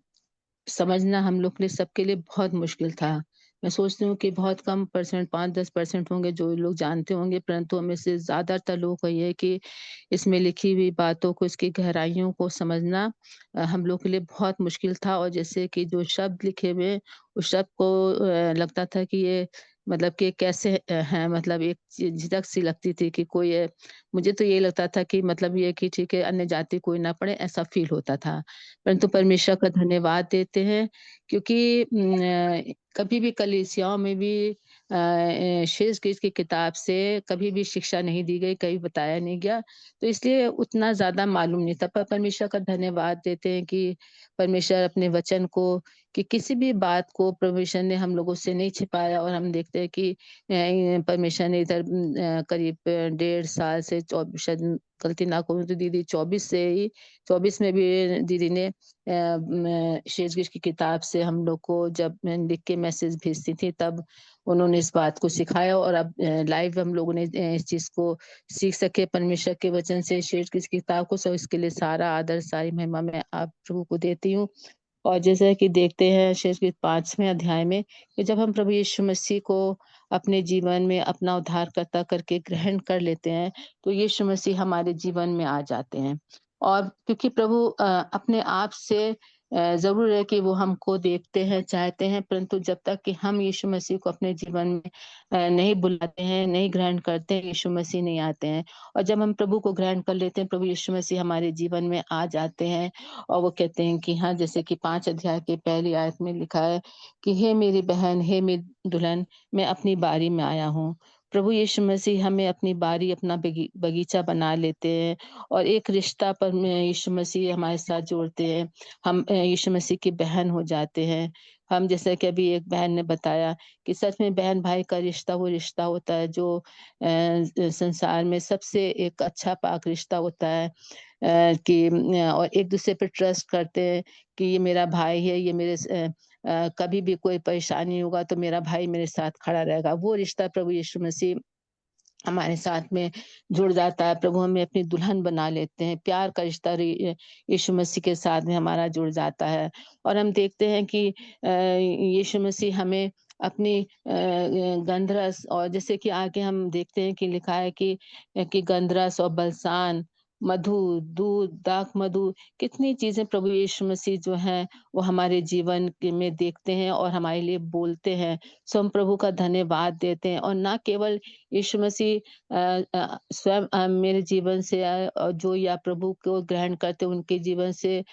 समझना हम लोग के लिए, सबके लिए बहुत मुश्किल था। मैं सोचती हूँ कि बहुत कम परसेंट, 5-10% होंगे जो लोग जानते होंगे, परंतु हमें से ज़्यादातर लोगों को ये है कि इसमें लिखी हुई बातों को, इसकी गहराइयों को समझना हम लोग के लिए बहुत मुश्किल था। और जैसे कि जो शब्द लिखे हुए हैं, उस शब्द को लगता था कि ये मतलब कि कैसे हैं, मतलब एक झिझक सी लगती थी कि कोई मुझे तो ये लगता था कि मतलब ये कि ठीक है, अन्य जाति कोई ना पढ़े, ऐसा फ़ील होता था। परंतु परमेश्वर का धन्यवाद देते हैं, क्योंकि कभी भी कलीसियाओं में भी शेषकेश की किताब से कभी भी शिक्षा नहीं दी गई, कभी बताया नहीं गया, तो इसलिए उतना ज़्यादा मालूम नहीं था। पर परमेश्वर का धन्यवाद देते हैं कि परमेश्वर अपने वचन को, कि किसी भी बात को परमेश्वर ने हम लोगों से नहीं छिपाया, और हम देखते हैं कि परमेश्वर ने इधर करीब 1.5 साल से शायद गलती ना कहूँ तो दीदी 24 में भी दीदी ने शेषगिश की किताब से हम लोग को जब मैं लिख के मैसेज भेजती थी, तब उन्होंने इस बात को सिखाया, और अब लाइव हम लोगों ने इस चीज़ को सीख सके परमेश्वर के वचन से शेषगिश की किताब को। सो इसके लिए सारा आदर, सारी महिमा मैं आप प्रभु को देती हूँ। और जैसे कि देखते हैं शेषगिश 5वें अध्याय में, कि जब हम प्रभु यीशु मसीह को अपने जीवन में अपना उद्धारकर्ता करके ग्रहण कर लेते हैं, तो यीशु मसीह हमारे जीवन में आ जाते हैं। और क्योंकि प्रभु अपने आप से ज़रूर है कि वो हमको देखते हैं, चाहते हैं, परंतु जब तक कि हम यीशु मसीह को अपने जीवन में नहीं बुलाते हैं, नहीं ग्रहण करते हैं, यीशु मसीह नहीं आते हैं। और जब हम प्रभु को ग्रहण कर लेते हैं, प्रभु यीशु मसीह हमारे जीवन में आ जाते हैं, और वो कहते हैं कि हाँ, जैसे कि 5 अध्याय की पहली आयत में लिखा है कि हे मेरी बहन, हे मेरी दुल्हन, मैं अपनी बारी में आया हूँ। प्रभु यीशु मसीह हमें अपनी बारी, अपना बगीचा बना लेते हैं, और एक रिश्ता पर में यीशु मसीह हमारे साथ जोड़ते हैं। हम यीशु मसीह की बहन हो जाते हैं। हम, जैसे कि अभी एक बहन ने बताया कि सच में बहन-भाई का रिश्ता वो रिश्ता होता है जो संसार में सबसे एक अच्छा पाक रिश्ता होता है। कि और एक-दूसरे पे ट्रस्ट करते हैं कि ये मेरा भाई है, ये कभी भी कोई परेशानी होगा तो मेरा भाई मेरे साथ खड़ा रहेगा। वो रिश्ता प्रभु यीशु मसीह हमारे साथ में जुड़ जाता है। प्रभु हमें अपनी दुल्हन बना लेते हैं। प्यार का रिश्ता यीशु मसीह के साथ में हमारा जुड़ जाता है। और हम देखते हैं कि यीशु मसीह हमें अपनी गंधरस, और जैसे कि आगे हम देखते हैं कि लिखा है कि गंधरस और बलसान, मधु, दूध, दाख मधु, कितनी चीज़ें प्रभु यीशु मसीह जो हैं, वो हमारे जीवन में देखते हैं और हमारे लिए बोलते हैं। सो हम प्रभु का धन्यवाद देते हैं, और ना केवल यीशु मसीह स्वयं मेरे जीवन से जो या प्रभु को ग्रहण करते हैं, उनके जीवन से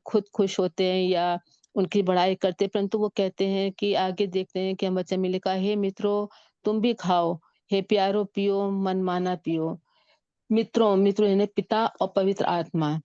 खुद खुश होते हैं या उनकी बड़ाई करते हैं, परंतु वो कहते हैं कि आगे देखते हैं कि हम वचन में लिखा है, हे मित्रों तुम भी खाओ, हे प्यारों पियो, मन माना पियो। मित्रों, मित्रों यानी पिता और पवित्र आत्मा,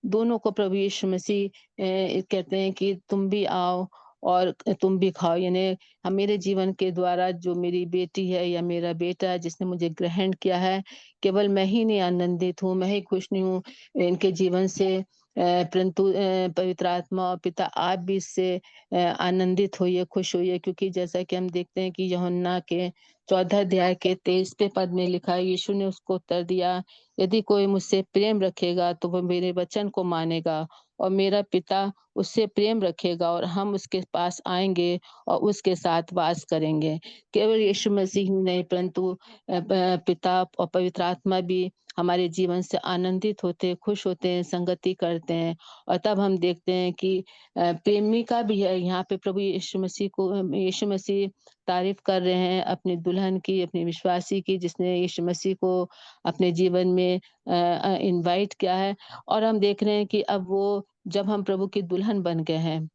दोनों को प्रभु यीशु मसीह कहते हैं कि तुम भी आओ और तुम भी खाओ। यानी मेरे जीवन के द्वारा जो मेरी बेटी है या मेरा बेटा है जिसने मुझे ग्रहण किया है, केवल मैं ही नहीं आनंदित हूँ, मैं ही खुश नहीं हूँ इनके जीवन से, परंतु पवित्र आत्मा और पिता आप भी इससे आनंदित होइए, खुश होइए, क्योंकि जैसा कि हम देखते हैं कि यूहन्ना के 14 अध्याय के 23वें पद में लिखा है, यीशु ने उसको उत्तर दिया, यदि कोई मुझसे प्रेम रखेगा तो वह मेरे वचन को मानेगा, और मेरा पिता उससे प्रेम रखेगा और हम उसके पास आएँगे और उसके साथ वास करेंगे। केवल यीशु मसीह ही नहीं, परंतु पिता और पवित्र आत्मा भी हमारे जीवन से आनंदित होते हैं, खुश होते हैं, संगति करते हैं, और तब हम देखते हैं कि प्रेमिका भी है यहाँ पे प्रभु यीशु मसीह को, यीशु मसीह तारीफ़ कर रहे हैं अपनी दुल्हन की, अपनी विश्वासी की, जिसने यीशु मसीह को अपने जीवन में इनवाइट किया है। और हम देख रहे हैं कि अब वो, जब हम प्रभु की दुल्हन बन गए हैं,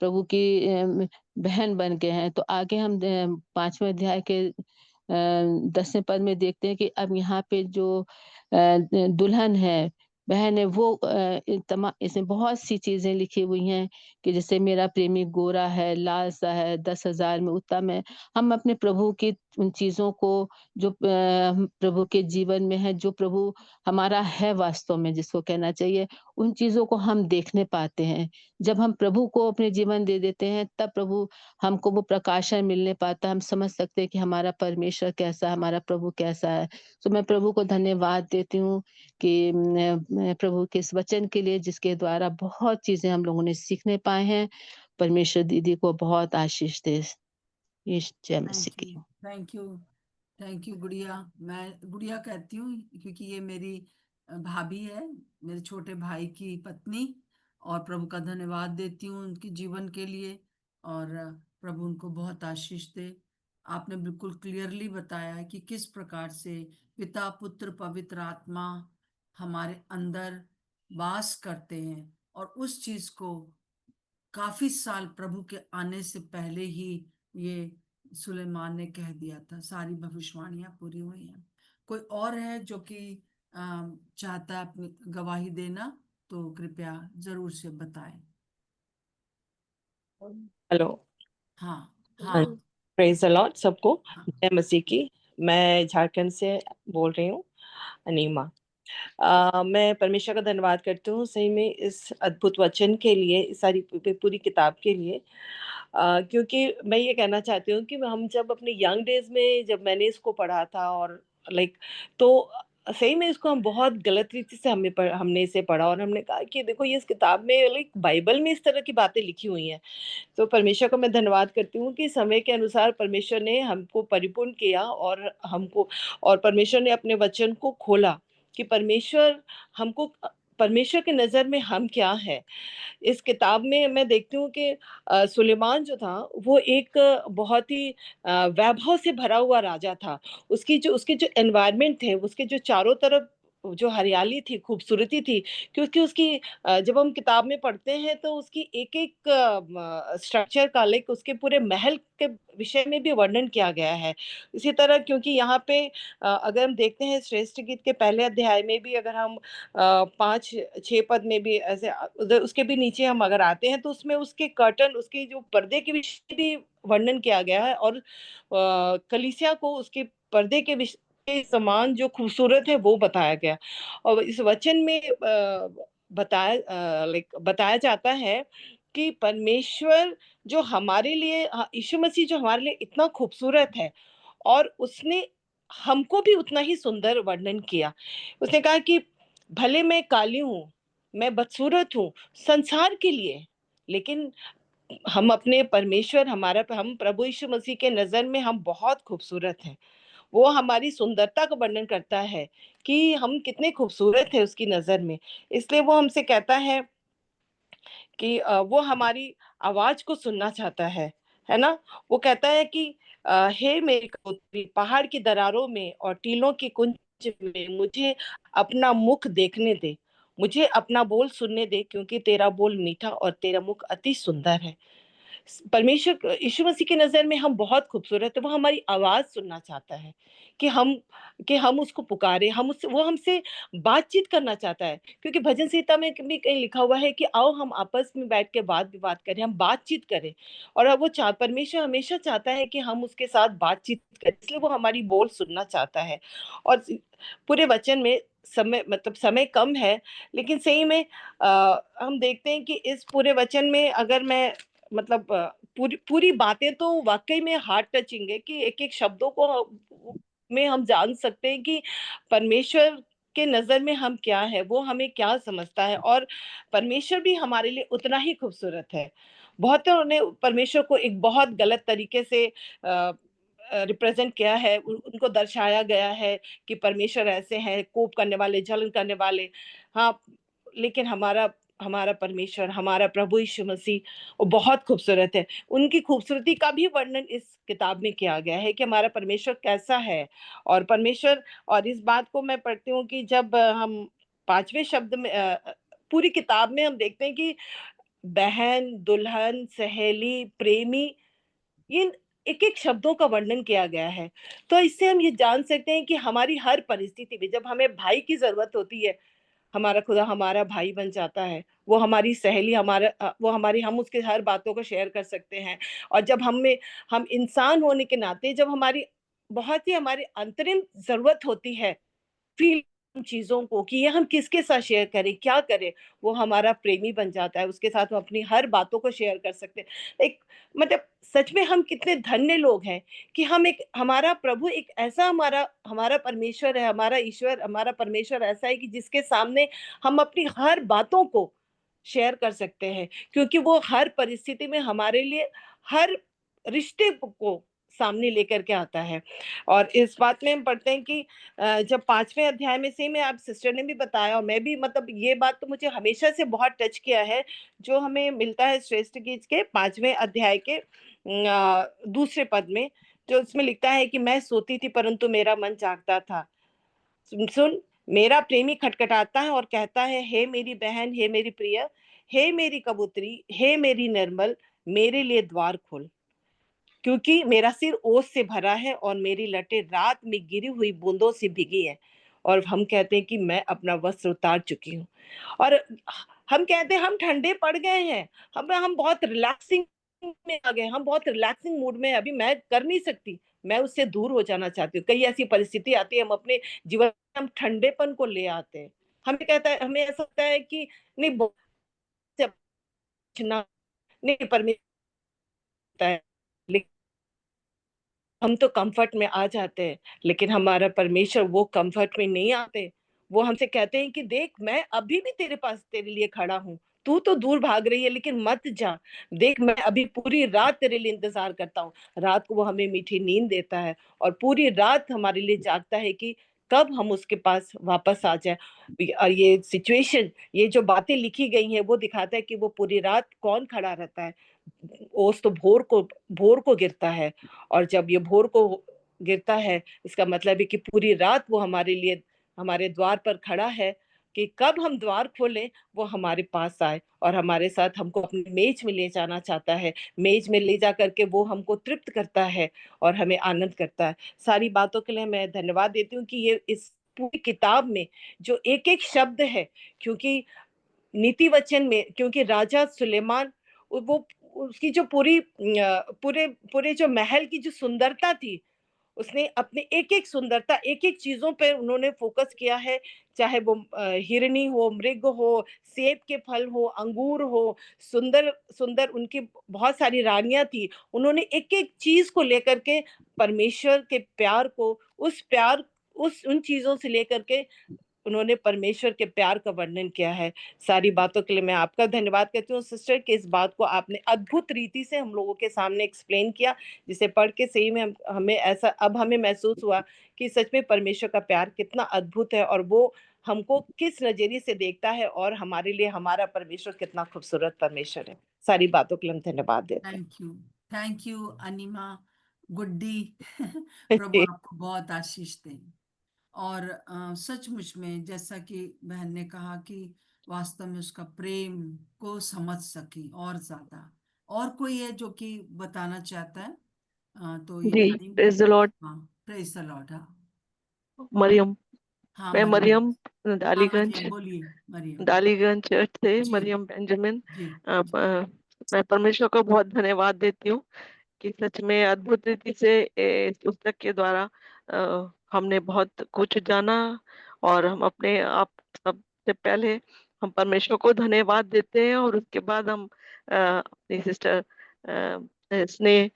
प्रभु की बहन बन गए हैं, तो आगे हम 5वें अध्याय के 10वें पद में देखते हैं कि अब यहाँ पे जो दुल्हन है, बहन है, वो इसमें बहुत सी चीज़ें लिखी हुई हैं कि जैसे मेरा प्रेमी गोरा है, लाल-सा है, 10,000 में उत्तम है। हम अपने प्रभु की उन चीज़ों को जो प्रभु के जीवन में है, जो प्रभु हमारा है वास्तव में जिसको कहना चाहिए, उन चीज़ों को हम देखने पाते हैं। जब हम प्रभु को अपने जीवन दे देते हैं, तब प्रभु हमको वो प्रकाशन मिलने पाता है, हम समझ सकते हैं कि हमारा परमेश्वर कैसा है, हमारा प्रभु कैसा है। तो मैं प्रभु को धन्यवाद देती हूँ कि मैं प्रभु के इस वचन के लिए जिसके द्वारा बहुत चीज़ें हम लोगों ने सीखने पाए हैं। परमेश्वर दीदी को बहुत आशीष दे। जय मसीह थैंक की। You, thank you, thank you गुड़िया। मैं गुड़िया कहती हूँ क्योंकि ये मेरी भाभी है, मेरे छोटे भाई की पत्नी, और प्रभु का धन्यवाद देती हूँ उनके जीवन के लिए, और प्रभु उनको बहुत आशीष दे। आपने बिल्कुल क्लियरली बताया है कि किस प्रकार से पिता, पुत्र, पवित्र आत्मा हमारे अंदर वास करते हैं, और उस चीज को काफी साल प्रभु के आने से पहले ही ये सुलेमान ने कह दिया था, सारी भविष्यवाणियां पूरी हुई हैं। कोई और है जो कि चाहता है अपनी गवाही देना, तो कृपया जरूर से बताएं। हेलो। हाँ, हाँ, हाँ, प्रेज द लॉर्ड सबको। हाँ। जय मसीह की। मैं झारखंड से बोल रही हूँ, अनीमा। मैं परमेश्वर का धन्यवाद करती हूँ सही में इस अद्भुत वचन के लिए, इस सारी पूरी किताब के लिए। क्योंकि मैं ये कहना चाहती हूँ कि हम जब अपने यंग डेज में जब मैंने इसको पढ़ा था, और लाइक तो सही में इसको हम बहुत गलत रीति से हमने इसे पढ़ा, और हमने कहा कि देखो ये इस किताब में, लाइक बाइबल में इस तरह की बातें लिखी हुई हैं। तो परमेश्वर का मैं धन्यवाद करती हूँ कि समय के अनुसार परमेश्वर ने हमको परिपूर्ण किया, और परमेश्वर ने अपने वचन को खोला कि परमेश्वर की नज़र में हम क्या है। इस किताब में मैं देखती हूँ कि सुलेमान जो था वो एक बहुत ही वैभव से भरा हुआ राजा था। उसके जो एनवायरनमेंट थे, उसके जो चारों तरफ जो हरियाली थी, खूबसूरती थी, क्योंकि उसकी जब हम किताब में पढ़ते हैं तो उसकी एक-एक स्ट्रक्चर का, लाइक उसके पूरे महल के विषय में भी वर्णन किया गया है। इसी तरह क्योंकि यहाँ पे अगर हम देखते हैं श्रेष्ठ गीत के पहले अध्याय में भी, अगर हम 5-6 पद में भी ऐसे उधर उसके भी नीचे हम अगर आते हैं तो उसमें उसके कर्टन, उसके जो पर्दे के विषय भी वर्णन किया गया है, और कलीसिया को उसके पर्दे के विषय के समान जो खूबसूरत है वो बताया गया। और इस वचन में बताया जाता है कि परमेश्वर जो हमारे लिए, यीशु मसीह जो हमारे लिए इतना खूबसूरत है, और उसने हमको भी उतना ही सुंदर वर्णन किया। उसने कहा कि भले मैं काली हूँ, मैं बदसूरत हूँ संसार के लिए, लेकिन हम अपने परमेश्वर, हम प्रभु यीशु मसीह के नजर में हम बहुत खूबसूरत हैं। वो हमारी सुंदरता का वर्णन करता है कि हम कितने खूबसूरत हैं उसकी नजर में। इसलिए वो हमसे कहता है कि वो हमारी आवाज को सुनना चाहता है ना। वो कहता है कि हे मेरी कबूतरी, पहाड़ की दरारों में और टीलों की कुंज में मुझे अपना मुख देखने दे, मुझे अपना बोल सुनने दे, क्योंकि तेरा बोल मीठा और तेरा मुख अति सुंदर है। परमेश्वर यीशु मसीह की नजर में हम बहुत खूबसूरत है। वो हमारी आवाज सुनना चाहता है कि हम उसको पुकारे, हम उससे, वो हमसे बातचीत करना चाहता है। क्योंकि भजन संहिता में भी कहीं लिखा हुआ है कि आओ हम आपस में बैठ के बात विवाद करें, हम बातचीत करें। और अब परमेश्वर हमेशा चाहता है कि हम उसके साथ बातचीत करें, इसलिए वो हमारी बोल सुनना चाहता है। और पूरे वचन में समय कम है, लेकिन सही में हम देखते हैं कि इस पूरे वचन में अगर मैं पूरी पूरी बातें तो वाकई में हार्ट टचिंग है कि एक एक शब्दों को में हम जान सकते हैं कि परमेश्वर के नजर में हम क्या है, वो हमें क्या समझता है। और परमेश्वर भी हमारे लिए उतना ही खूबसूरत है। बहुतों ने परमेश्वर को एक बहुत गलत तरीके से रिप्रेजेंट किया है, उनको दर्शाया गया है कि परमेश्वर ऐसे हैं, कोप करने वाले, जलन करने वाले। हाँ, लेकिन हमारा हमारा परमेश्वर, हमारा प्रभु यीशु मसीह, वो बहुत खूबसूरत है। उनकी खूबसूरती का भी वर्णन इस किताब में किया गया है कि हमारा परमेश्वर कैसा है। और परमेश्वर, और इस बात को मैं पढ़ती हूँ कि जब हम 5वें शब्द में पूरी किताब में हम देखते हैं कि बहन, दुल्हन, सहेली, प्रेमी, इन एक एक शब्दों का वर्णन किया गया है। तो इससे हम ये जान सकते हैं कि हमारी हर परिस्थिति में जब हमें भाई की जरूरत होती है, हमारा खुदा हमारा भाई बन जाता है। वो हमारी सहेली, वो हमारी, हम उसके हर बातों को शेयर कर सकते हैं। और जब हम इंसान होने के नाते जब हमारी बहुत ही हमारी अंतरिम जरूरत होती है फील चीजों को कि ये हम किसके साथ शेयर करें, क्या करें, वो हमारा प्रेमी बन जाता है। उसके साथ हम अपनी हर बातों को शेयर कर सकते हैं। एक सच में हम कितने धन्य लोग हैं कि हमारा प्रभु एक ऐसा, हमारा हमारा परमेश्वर है, हमारा ईश्वर, हमारा परमेश्वर ऐसा है कि जिसके सामने हम अपनी हर बातों को शेयर कर सकते हैं, क्योंकि वो हर परिस्थिति में हमारे लिए हर रिश्ते को सामने लेकर के आता है। और इस बात में हम पढ़ते हैं कि जब 5वें अध्याय में से, मैं आप सिस्टर ने भी बताया और मैं भी, ये बात तो मुझे हमेशा से बहुत टच किया है, जो हमें मिलता है श्रेष्ठ गीत के 5वें अध्याय के दूसरे पद में, जो इसमें लिखता है कि मैं सोती थी परंतु मेरा मन जागता था। सुन, मेरा प्रेमी खटखटाता है और कहता है, हे मेरी बहन, हे मेरी प्रिय, हे मेरी कबूतरी, हे मेरी निर्मल, मेरे लिए द्वार खोल, क्योंकि मेरा सिर ओस से भरा है और मेरी लटें रात में गिरी हुई बूंदों से भीगी है। और हम कहते हैं कि मैं अपना वस्त्र उतार चुकी हूँ। और हम कहते हैं हम ठंडे पड़ गए हैं, हम बहुत रिलैक्सिंग में आ गए, हम बहुत रिलैक्सिंग मूड में, अभी मैं कर नहीं सकती, मैं उससे दूर हो जाना चाहती हूँ। कई ऐसी परिस्थिति आती है, हम अपने जीवन में हम ठंडेपन को ले आते हैं। हमें ऐसा लगता है कि नहीं, नहीं परमेश्वर है, हम तो कंफर्ट में आ जाते हैं, लेकिन हमारा परमेश्वर वो कंफर्ट में नहीं आते। वो हमसे कहते हैं कि देख, मैं अभी भी तेरे पास तेरे लिए खड़ा हूँ, तू तो दूर भाग रही है लेकिन मत जा, देख मैं अभी पूरी रात तेरे लिए इंतजार करता हूँ। रात को वो हमें मीठी नींद देता है और पूरी रात हमारे लिए जागता है कि कब हम उसके पास वापस आ जाए। और ये सिचुएशन, ये जो बातें लिखी गई हैं, वो दिखाता है कि वो पूरी रात कौन खड़ा रहता है। ओस तो भोर को गिरता है, और जब ये भोर को गिरता है, इसका मतलब है कि पूरी रात वो हमारे लिए हमारे द्वार पर खड़ा है कि कब हम द्वार खोलें वो हमारे पास आए और हमारे साथ हमको अपनी मेज में ले जाना चाहता है। मेज में ले जा करके वो हमको तृप्त करता है और हमें आनंद करता है। सारी बातों के लिए मैं धन्यवाद देती हूँ कि ये इस पूरी किताब में जो एक एक शब्द है, क्योंकि नीति वचन में, क्योंकि राजा सुलेमान, वो उसकी जो पूरे पूरे जो महल की जो सुंदरता थी, उसने अपने एक-एक सुंदरता, एक-एक चीज़ों पे उन्होंने फ़ोकस किया है, चाहे वो हिरनी हो, मृग हो, सेब के फल हो, अंगूर हो, सुंदर उनकी बहुत सारी रानियाँ थी। उन्होंने एक-एक चीज़ को लेकर के परमेश्वर के प्यार को, उन चीज़ों से लेकर के उन्होंने परमेश्वर के प्यार का वर्णन किया है। सारी बातों के लिए मैं आपका धन्यवाद करती हूँ सिस्टर कि इस बात को आपने अद्भुत रीति से हम लोगों के सामने एक्सप्लेन किया, जिसे पढ़ के सही में हमें ऐसा अब हमें महसूस हुआ कि सच में परमेश्वर का प्यार कितना अद्भुत है और वो हमको किस नज़रिए से देखता है और हमारे लिए हमारा परमेश्वर कितना खूबसूरत परमेश्वर है। सारी बातों के लिए हम धन्यवाद देते हैं। थैंक यू अनिमा गुड्डी। प्रभु जी, आपको बहुत आशीष दें। और सचमुच में जैसा कि बहन ने कहा कि वास्तव में उसका प्रेम को समझ सकी और ज्यादा। और कोई है जो कि बताना चाहता है? तो ये जी, टाइम है। Praise the Lord. हाँ, प्रेज द लॉर्ड। हाँ मरियम, हाँ, मैं मरियम। मरियम हाँ, डालीगंज मरियम बोलिए, मरियम। डालीगंज चर्च से जी मरियम बेंजामिन। जी। मैं परमेश्वर को बहुत धन्यवाद देती हूँ कि सच में अद्भुत रीति से इस पुस्तक के द्वारा हमने बहुत कुछ जाना। और हम अपने आप सबसे पहले हम परमेश्वर को धन्यवाद देते हैं और उसके बाद हम अपनी सिस्टर स्नेह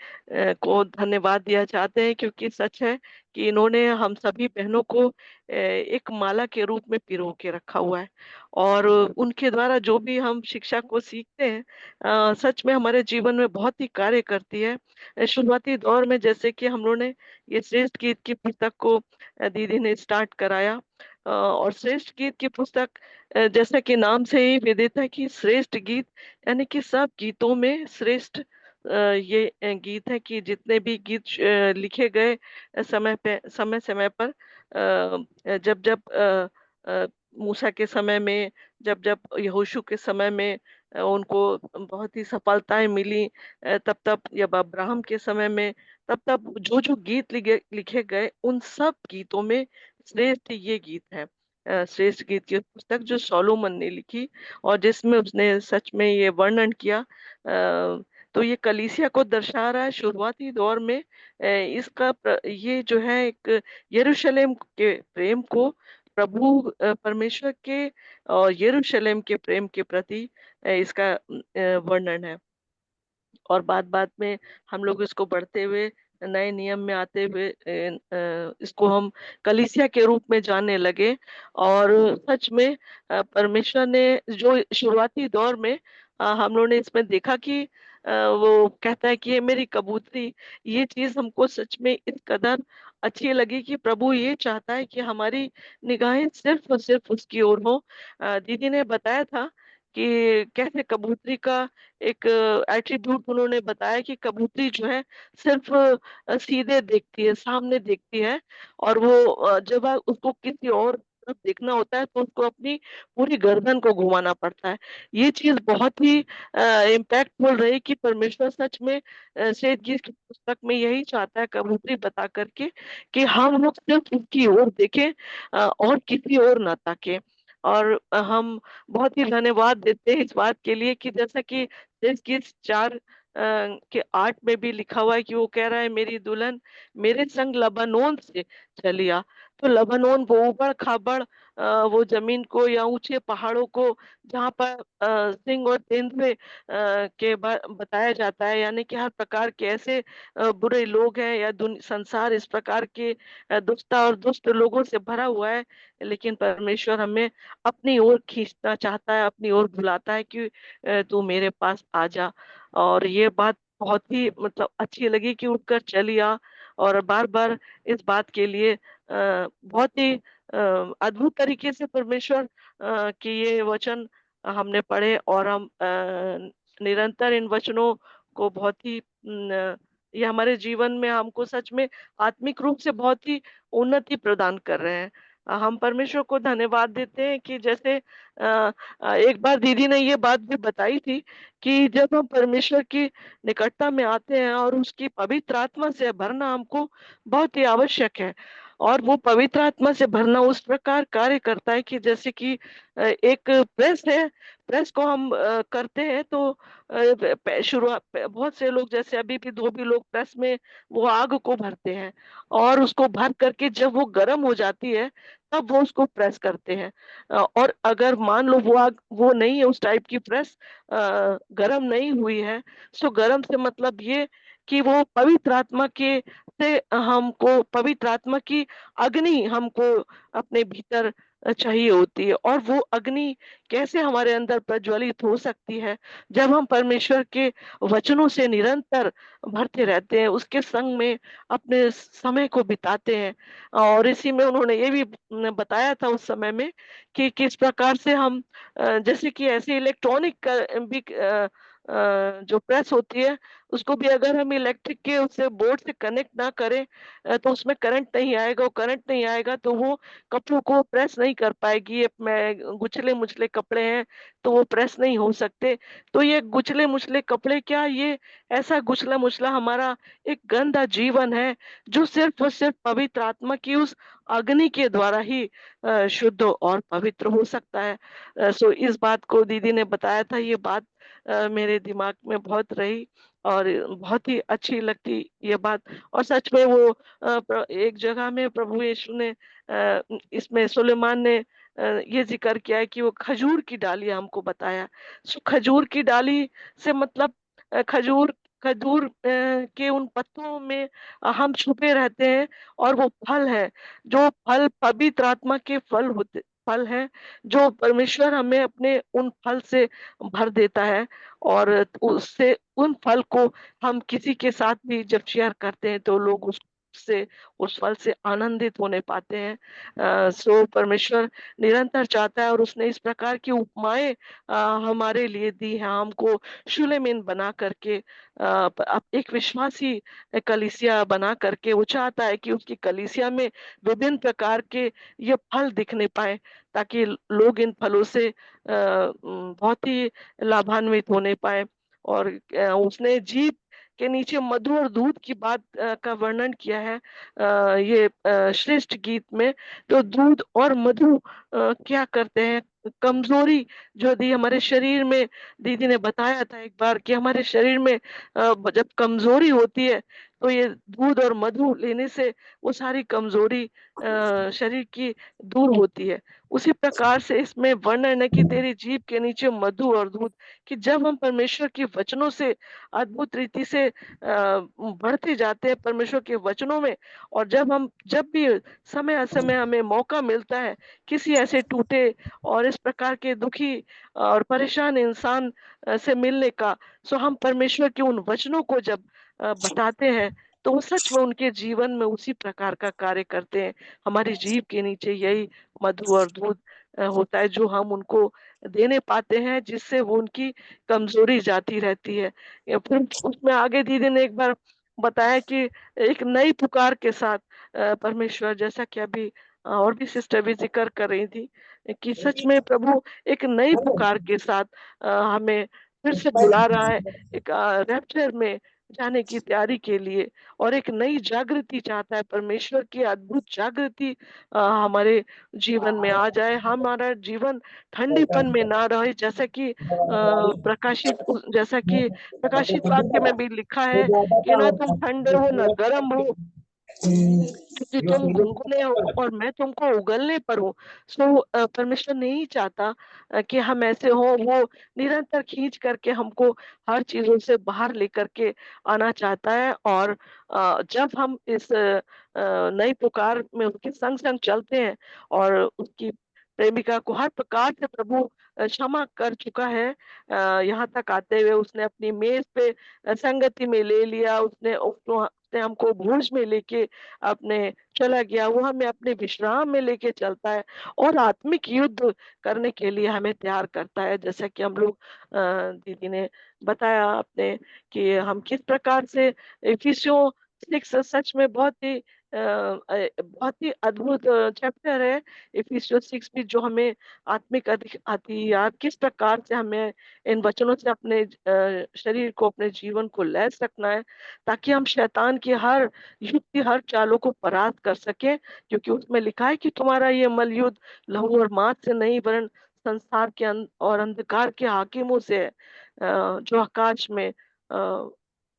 को धन्यवाद दिया चाहते हैं, क्योंकि सच है कि इन्होंने हम सभी बहनों को एक माला के रूप में पिरो के रखा हुआ है। और उनके द्वारा जो भी हम शिक्षा को सीखते हैं सच में हमारे जीवन में बहुत ही कार्य करती है। शुरुआती दौर में जैसे कि हम लोगों ने ये श्रेष्ठ गीत की पुस्तक को दीदी ने स्टार्ट कराया। और श्रेष्ठ गीत की पुस्तक जैसा कि नाम से ही विदित है कि श्रेष्ठ गीत, यानी कि सब गीतों में श्रेष्ठ ये गीत है कि जितने भी गीत लिखे गए समय समय पर जब जब मूसा के समय में, जब जब यहोशू के समय में उनको बहुत ही सफलताएं मिली, तब तब जब अब्राहम के समय में, तब तब जो जो गीत लिखे गए उन सब गीतों में श्रेष्ठ ये गीत है। श्रेष्ठ गीत की पुस्तक जो सोलोमन ने लिखी और जिसमें उसने सच में ये वर्णन किया, तो ये कलीसिया को दर्शा रहा है शुरुआती दौर में। ये जो है एक यरूशलेम के प्रेम को, प्रभु परमेश्वर के और यरूशलेम के प्रेम के प्रति इसका वर्णन है। और बात बात में हम लोग इसको बढ़ते हुए नए नियम में आते हुए इसको हम कलीसिया के रूप में जानने लगे। और सच में परमेश्वर ने जो शुरुआती दौर में हम लोगों ने इसमें देखा कि वो कहता है कि ये मेरी कबूतरी, ये चीज हमको सच में इस कदर अच्छी लगी कि प्रभु ये चाहता है कि हमारी निगाहें सिर्फ और सिर्फ उसकी ओर हो। दीदी ने बताया था कि कैसे कबूतरी का एक एट्रीब्यूट उन्होंने बताया कि कबूतरी जो है सिर्फ सीधे देखती है, सामने देखती है। और वो जब उसको किसी और तरफ देखना होता है तो उसको अपनी पूरी गर्दन को घुमाना पड़ता है। ये चीज बहुत ही इम्पैक्टफुल रही कि परमेश्वर सच में शेष गीत की पुस्तक में यही चाहता है कबूतरी बता करके कि हम लोग सिर्फ उसकी ओर देखें और किसी और ना ताके। और हम बहुत ही धन्यवाद देते हैं इस बात के लिए कि जैसा कि इसकी 4 के 8 में भी लिखा हुआ है कि वो कह रहा है मेरी दुल्हन मेरे संग लबानोन से चलिया। तो लबानोन वो ऊबड़ खाबड़ वो जमीन को या ऊंचे पहाड़ों को जहाँ पर सिंह और तेंदुए बताया जाता है, यानी कि हर प्रकार के ऐसे बुरे लोग हैं या संसार इस प्रकार के दुष्टता और दुष्ट लोगों से भरा हुआ है। लेकिन परमेश्वर हमें अपनी ओर खींचना चाहता है, अपनी ओर बुलाता है कि तू मेरे पास आ जा। और ये बात बहुत ही मतलब अच्छी लगी कि उठकर चली आ। और बार बार इस बात के लिए बहुत ही अद्भुत तरीके से परमेश्वर की ये वचन हमने पढ़े और हम निरंतर इन वचनों को बहुत ही ये हमारे जीवन में हमको सच में आत्मिक रूप से बहुत ही उन्नति प्रदान कर रहे हैं। हम परमेश्वर को धन्यवाद देते हैं कि जैसे एक बार दीदी ने ये बात भी बताई थी कि जब हम परमेश्वर की निकटता में आते हैं और उसकी पवित्र आत्मा से भरना हमको बहुत ही आवश्यक है। और वो पवित्र आत्मा से भरना उस प्रकार कार्य करता है कि जैसे कि एक प्रेस है, प्रेस को हम करते हैं तो शुरुआत बहुत से लोग, जैसे अभी भी धोबी लोग प्रेस में वो आग को भरते हैं और उसको भर करके जब वो गर्म हो जाती है तब वो उसको प्रेस करते हैं। और अगर मान लो वो आग वो नहीं है, उस टाइप की प्रेस गर्म नहीं हुई है, सो गर्म से मतलब ये कि वो पवित्र आत्मा के से हमको पवित्र आत्मा की अग्नि हमको अपने भीतर चाहिए होती है। और वो अग्नि कैसे हमारे अंदर प्रज्वलित हो सकती है, जब हम परमेश्वर के वचनों से निरंतर भरते रहते हैं, उसके संग में अपने समय को बिताते हैं। और इसी में उन्होंने ये भी बताया था उस समय में कि किस प्रकार से हम जैसे कि ऐसे इलेक्ट्रॉनिक भी जो प्रेस होती है उसको भी अगर हम इलेक्ट्रिक के उससे बोर्ड से कनेक्ट ना करें तो उसमें करंट नहीं आएगा। वो करंट नहीं आएगा तो वो कपड़ों को प्रेस नहीं कर पाएगी। ये मैं गुचले मुचले कपड़े हैं तो वो प्रेस नहीं हो सकते। तो ये गुचले मुचले कपड़े क्या, ये ऐसा गुचला मुचला हमारा एक गंदा जीवन है जो सिर्फ और सिर्फ पवित्र आत्मा की उस अग्नि के द्वारा ही शुद्ध और पवित्र हो सकता है। सो इस बात को दीदी ने बताया था, ये बात मेरे दिमाग में बहुत रही और बहुत ही अच्छी लगती ये बात। और सच में वो एक जगह में प्रभु यीशु ने इसमें सुलेमान ने ये जिक्र किया है कि वो खजूर की डाली हमको बताया। सो खजूर की डाली से मतलब खजूर खजूर के उन पत्तों में हम छुपे रहते हैं और वो फल है, जो फल पवित्र आत्मा के फल है, जो परमेश्वर हमें अपने उन फल से भर देता है। और उससे उन फल को हम किसी के साथ भी जब शेयर करते हैं तो लोग उस फल से आनंदित होने पाते हैं। सो परमेश्वर निरंतर चाहता है और उसने इस प्रकार की उपमाएं हमारे लिए दी है, हमको शुलेमीन बना करके एक विश्वासी कलीसिया बना करके वो चाहता है कि उसकी कलीसिया में विभिन्न प्रकार के ये फल दिखने पाए, ताकि लोग इन फलों से बहुत ही लाभान्वित होने पाए। और उसने जीभ के नीचे मधु और दूध की बात का वर्णन किया है ये श्रेष्ठ गीत में। तो दूध और मधु क्या करते हैं, कमजोरी जो दी हमारे शरीर में, दीदी ने बताया था एक बार कि हमारे शरीर में जब कमजोरी होती है तो ये दूध और मधु लेने से वो सारी कमजोरी शरीर की दूर होती है। उसी प्रकार से इसमें वर्णन है कि तेरी जीभ के नीचे मधु और दूध, कि जब हम परमेश्वर के वचनों से अद्भुत रीति से बढ़ते जाते हैं परमेश्वर के वचनों में, और जब भी समय असमय हमें मौका मिलता है किसी ऐसे टूटे और इस प्रकार के दुखी और परेशान इंसान से मिलने का, सो हम परमेश्वर के उन वचनों को जब बताते हैं तो वो सच में उनके जीवन में उसी प्रकार का कार्य करते हैं। हमारी जीभ के नीचे यही मधु और दूध होता है जो हम उनको देने पाते हैं, जिससे वो उनकी कमजोरी जाती रहती है। या फिर उसमें आगे दीदी ने एक बार बताया कि एक नई पुकार के साथ परमेश्वर, जैसा कि अभी और भी सिस्टर भी जिक्र कर रही थी कि सच में प्रभु एक नई पुकार के साथ हमें फिर से बुला रहा है एक रैप्चर में जाने की तैयारी के लिए। और एक नई जागृति चाहता है परमेश्वर की अद्भुत जागृति हमारे जीवन में आ जाए, हमारा जीवन ठंडीपन में ना रहे, जैसा कि प्रकाशित वाक्य में भी लिखा है कि ना तुम ठंडे हो ना गर्म हो, क्योंकि तुम गुनगुने हो और मैं तुमको उगलने पर हूँ। सो परमेश्वर नहीं चाहता कि हम ऐसे हो, वो निरंतर खींच करके हमको हर चीजों से बाहर लेकर के आना चाहता है। और जब हम इस नई पुकार में उसके संग संग चलते हैं और उसकी प्रेमिका को हर प्रकार से प्रभु क्षमा कर चुका है, यहाँ तक आते हुए उसने अपनी मेज पे संगति में ले लिया, उसने हमको भोज में लेके अपने चला गया, वो हमें अपने विश्राम में लेके चलता है और आत्मिक युद्ध करने के लिए हमें तैयार करता है। जैसा कि हम लोग दीदी ने बताया आपने कि हम किस प्रकार से इफिसियों 6 सच में बहुत ही बहुत ही अद्भुत चैप्टर है इफिसियंस 6 भी, जो हमें आत्मिक हथियार किस प्रकार से हमें इन वचनों से अपने शरीर को, अपने जीवन को लैस रखना है, ताकि हम शैतान की हर युक्ति, हर चालों को परास्त कर सके। क्योंकि उसमें लिखा है कि तुम्हारा ये मल युद्ध लहू और मांस से नहीं, वरन संसार के और अंधकार के हाकिमों से है, जो आकाश में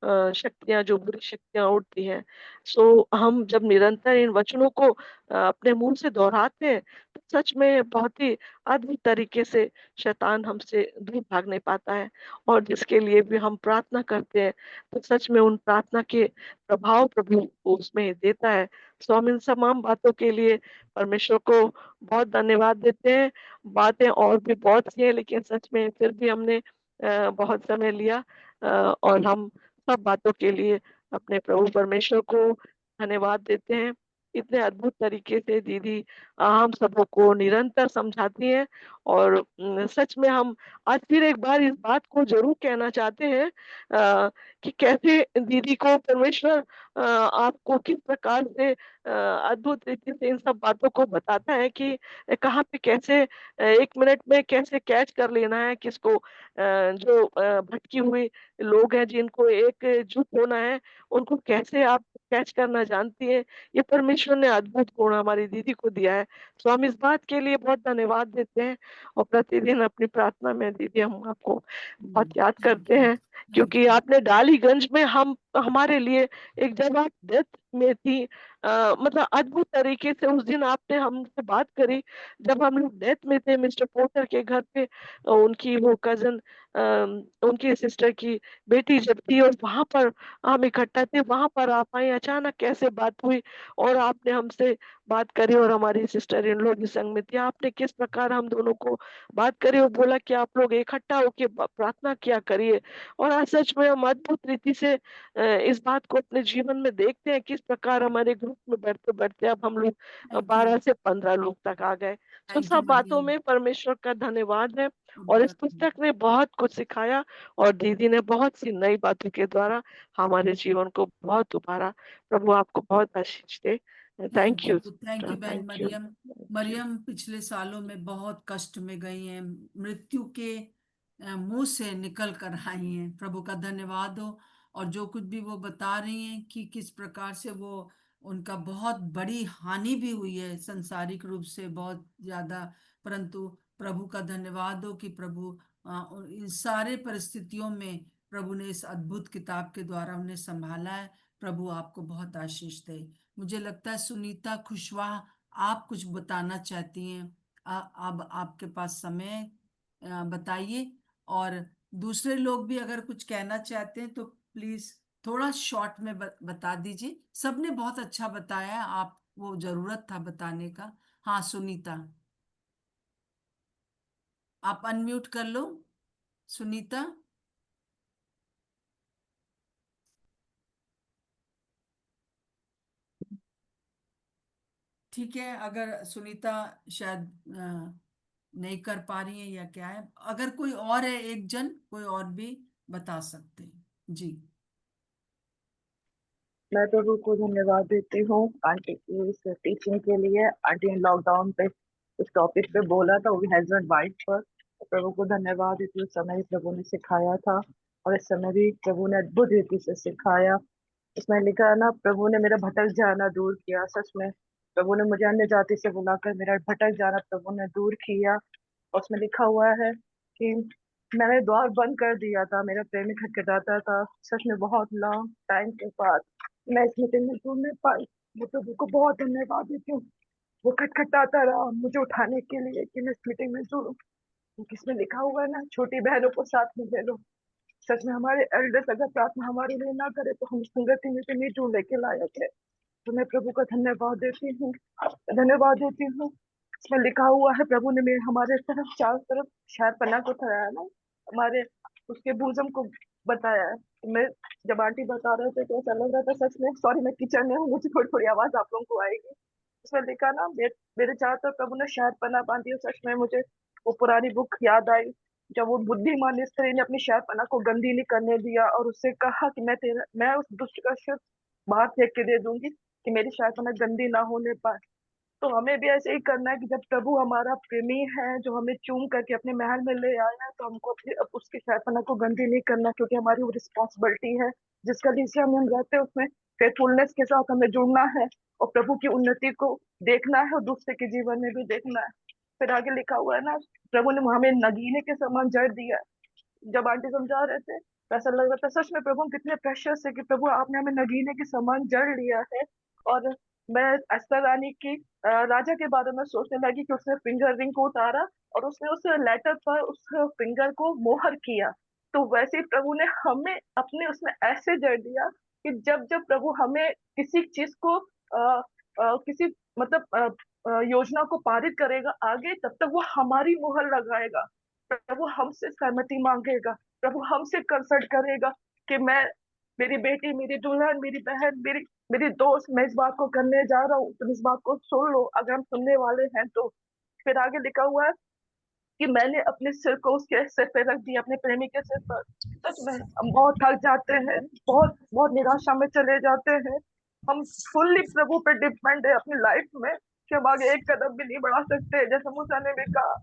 शक्तियां, जो बुरी शक्तियां उठती हैं। सो हम जब निरंतर इन वचनों को अपने मुंह से दोहराते हैं, तो सच में बहुत ही अद्भुत तरीके से शैतान हमसे दूर भाग नहीं पाता है। और जिसके लिए भी हम प्रार्थना करते हैं, तो सच में उन प्रार्थना के प्रभाव प्रभु उसमें देता है। सो हम इन तमाम बातों के लिए परमेश्वर को बहुत धन्यवाद देते हैं। बातें और भी बहुत सी हैं, लेकिन सच में फिर भी हमने बहुत समय लिया, और हम सब बातों के लिए अपने प्रभु परमेश्वर को धन्यवाद देते हैं। इतने अद्भुत तरीके से दीदी हम सबों को निरंतर समझाती हैं। और सच में हम आज फिर एक बार इस बात को जरूर कहना चाहते हैं कि कैसे दीदी को परमेश्वर आपको किस प्रकार से अद्भुत रीति से इन सब बातों को बताता है कि कहाँ पे कैसे 1 मिनट में कैसे कैच कर लेना है किसको, जो भटकी हुई लोग हैं जिनको एकजुट होना है, उनको कैसे आप कैच करना जानती है। ये परमेश्वर ने अद्भुत गुण हमारी दीदी को दिया है। तो हम इस बात के लिए बहुत धन्यवाद देते हैं। और प्रतिदिन अपनी प्रार्थना में दीदी हम आपको बहुत याद थैंक करते यू, हैं, क्योंकि आपने डालीगंज में हम हमारे लिए एक, जब आप डेथ में थी, मतलब अद्भुत तरीके से उस दिन आपने हमसे बात करी। जब हम लोग डेथ में थे मिस्टर पोर्टर के घर पे, उनकी वो कजन, उनकी सिस्टर की बेटी जब थी, और वहां पर हम इकट्ठा थे, वहां पर आप आई, अचानक कैसे बात हुई और आपने हमसे बात करी, और हमारी सिस्टर इन लोग भी संग में थी। आपने किस प्रकार हम दोनों को बात करी और बोला कि आप लोग इकट्ठा होके प्रार्थना किया करिए। और आज सच में हम अद्भुत रीति से इस बात को अपने जीवन में देखते हैं, किस प्रकार हमारे ग्रुप में बढ़ते बढ़ते अब हम लोग थैंक यू, 12 से 15 लोग तक आ गए। तो थैंक यू सब बातों मरियम। में परमेश्वर का धन्यवाद है। और इस उनका पुस्तक ने बहुत कुछ सिखाया, और दीदी ने बहुत सी नई बातों के द्वारा हमारे जीवन को बहुत उभारा। प्रभु आपको बहुत आशीष दे। Thank you. थैंक यू बहन थैंक यू। मरियम। मरियम पिछले सालों में बहुत कष्ट में गई हैं, मृत्यु के मुंह से निकल कर आई हैं। प्रभु का धन्यवाद हो। और जो कुछ भी वो बता रही हैं कि किस प्रकार से वो, उनका बहुत बड़ी हानि भी हुई है संसारिक रूप से बहुत ज्यादा, परंतु प्रभु का धन्यवाद हो कि प्रभु इन सारे परिस्थितियों में प्रभु ने इस अद्भुत किताब के द्वारा उन्हें संभाला है। प्रभु आपको बहुत आशीष दे। मुझे लगता है सुनीता कुशवाहा, आप कुछ बताना चाहती हैं। अब आपके पास समय है, बताइए। और दूसरे लोग भी अगर कुछ कहना चाहते हैं तो प्लीज थोड़ा शॉर्ट में बता दीजिए। सबने बहुत अच्छा बताया है, आप वो जरूरत था बताने का। हाँ सुनीता, आप अनम्यूट कर लो सुनीता। ठीक है, अगर सुनीता शायद नहीं कर पा रही है या क्या है, अगर कोई और है, एक जन कोई और भी बता सकते हैं जी। मैं प्रभु को धन्यवाद देती हूँ आंटी की इस टीचिंग के लिए। आंटी ने लॉकडाउन पे इस टॉपिक पे बोला था, वो हस्बैंड वाइफ पर। तो प्रभु को धन्यवाद देती हूँ, उस समय प्रभु ने सिखाया था, और इस समय भी प्रभु ने अद्भुत रीति से सिखाया। इसमें लिखा है ना, प्रभु ने मेरा भटक जाना दूर किया। सच में प्रभु ने मुझे अन्य जाति से बुलाकर मेरा भटक जाना प्रभु ने दूर किया। और उसमें लिखा हुआ है कि मैंने द्वार बंद कर दिया था, मेरा प्रेमी खटखटाता था। सच में बहुत लॉन्ग टाइम के बाद मैं इस मीटिंग में जुड़ नहीं पाई। मैं प्रभु को बहुत धन्यवाद देती हूँ, वो खटखटाता रहा मुझे उठाने के लिए कि मैं इस मीटिंग में जुड़ूं। क्योंकि इसमें लिखा हुआ है ना, छोटी बहनों को साथ में ले लो। सच में हमारे एल्डर्स अगर प्रार्थना हमारे लिए ना करे तो हम संगति में तो नहीं जुड़ने के लायक है। तो मैं प्रभु का धन्यवाद देती हूँ, धन्यवाद देती हूँ। इसमें लिखा हुआ है, प्रभु ने मेरे हमारे तरफ चारों तरफ शहर पन्ना को ठहराया ना, हमारे उसके भुजम को बताया है। तो मैं जब आंटी बता रहे थे तो ऐसा लग रहा था सच में, सॉरी मैं किचन में हूँ, मुझे थोड़ी थोड़ी आवाज आप लोगों को आएगी। उसमें लिखा ना, मेरे चारों तरफ प्रभु ने शहर पन्ना बांधी। और सच में मुझे वो पुरानी बुक याद आई, जब वो बुद्धिमान स्त्री ने अपनी शहर पन्ना को गंदी नहीं करने दिया और उससे कहा कि मैं उस दुष्ट का सिर बाहर फेंक के दे दूंगी। कि मेरी शैताना गंदी ना होने पाए। तो हमें भी ऐसे ही करना है कि जब प्रभु हमारा प्रेमी है, जो हमें चूम करके अपने महल में ले आया है, तो हमको अपनी उसकी शैताना को गंदी नहीं करना, क्योंकि हमारी वो रिस्पॉन्सिबिलिटी है। जिस कलीसिया में हम रहते हैं उसमें फेथफुलनेस के साथ हमें जुड़ना है और प्रभु की उन्नति को देखना है और दूसरे के जीवन में भी देखना है। फिर आगे लिखा हुआ है ना, प्रभु ने हमें नगीने के समान जड़ दिया है। जब आंटी समझा रहे थे तो ऐसा लग रहा था सच में प्रभु हम कितने प्रेशियस है कि प्रभु आपने हमें नगीने के समान जड़ लिया है। और मैं एस्तर रानी की राजा के बारे में सोचने लगी कि उसने फिंगर रिंग को उतारा और उसने उस लेटर पर उस फिंगर को मोहर किया। तो वैसे ही प्रभु ने हमें अपने उसमें ऐसे जड़ दिया कि जब जब प्रभु हमें किसी चीज को किसी मतलब योजना को पारित करेगा आगे, तब तक वो हमारी मोहर लगाएगा। प्रभु हमसे सहमति मांगेगा, प्रभु हमसे कंसल्ट करेगा कि मैं, मेरी बेटी, मेरी दुल्हन, मेरी बहन, मेरी दोस्त, मैं इस बात को करने जा रहा हूँ, तुम इस बात को सुन लो, अगर हम सुनने वाले हैं तो। फिर आगे लिखा हुआ है कि मैंने अपने सिर को उसके सिर पे रख दिया, अपने प्रेमी के सिर पर। सच में हम बहुत थक जाते हैं, बहुत बहुत निराशा में चले जाते हैं। हम फुल्ली प्रभु पे डिपेंड है अपनी लाइफ में कि हम आगे एक कदम भी नहीं बढ़ा सकते। जैसे मूसा ने भी कहा,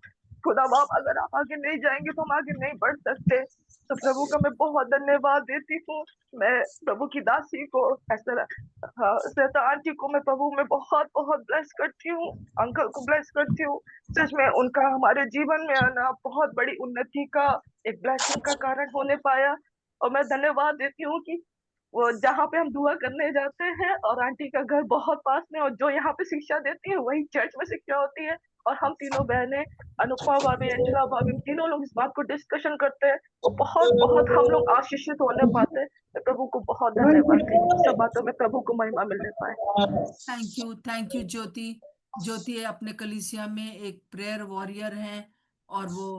खुदा बाप अगर आप आगे नहीं जाएंगे तो हम आगे नहीं बढ़ सकते। तो प्रभु का मैं बहुत धन्यवाद देती हूँ। मैं प्रभु की दासी को, ऐसा श्वेता आंटी को मैं प्रभु में बहुत बहुत ब्लेस करती हूँ, अंकल को ब्लेस करती हूँ। सच में उनका हमारे जीवन में आना बहुत बड़ी उन्नति का, एक ब्लेसिंग का कारण होने पाया। और मैं धन्यवाद देती हूँ कि वो जहाँ पे हम दुआ करने जाते हैं और आंटी का घर बहुत पास में, और जो यहाँ पे शिक्षा देती है वही चर्च में शिक्षा होती है। और हम तीनों बहनें, अनुपमा भाभी, अंजुला भाभी, हम तीनों लोग इस बात को डिस्कशन करते हैं, वो बहुत बहुत हम लोग आशीषित होने पाते हैं। मैं प्रभु को बहुत धन्यवाद देती हूँ, सब बातों में प्रभु को महिमा मिलने पाए। थैंक यू ज्योति। ज्योति अपने कलीसिया में एक प्रेयर वॉरियर हैं और वो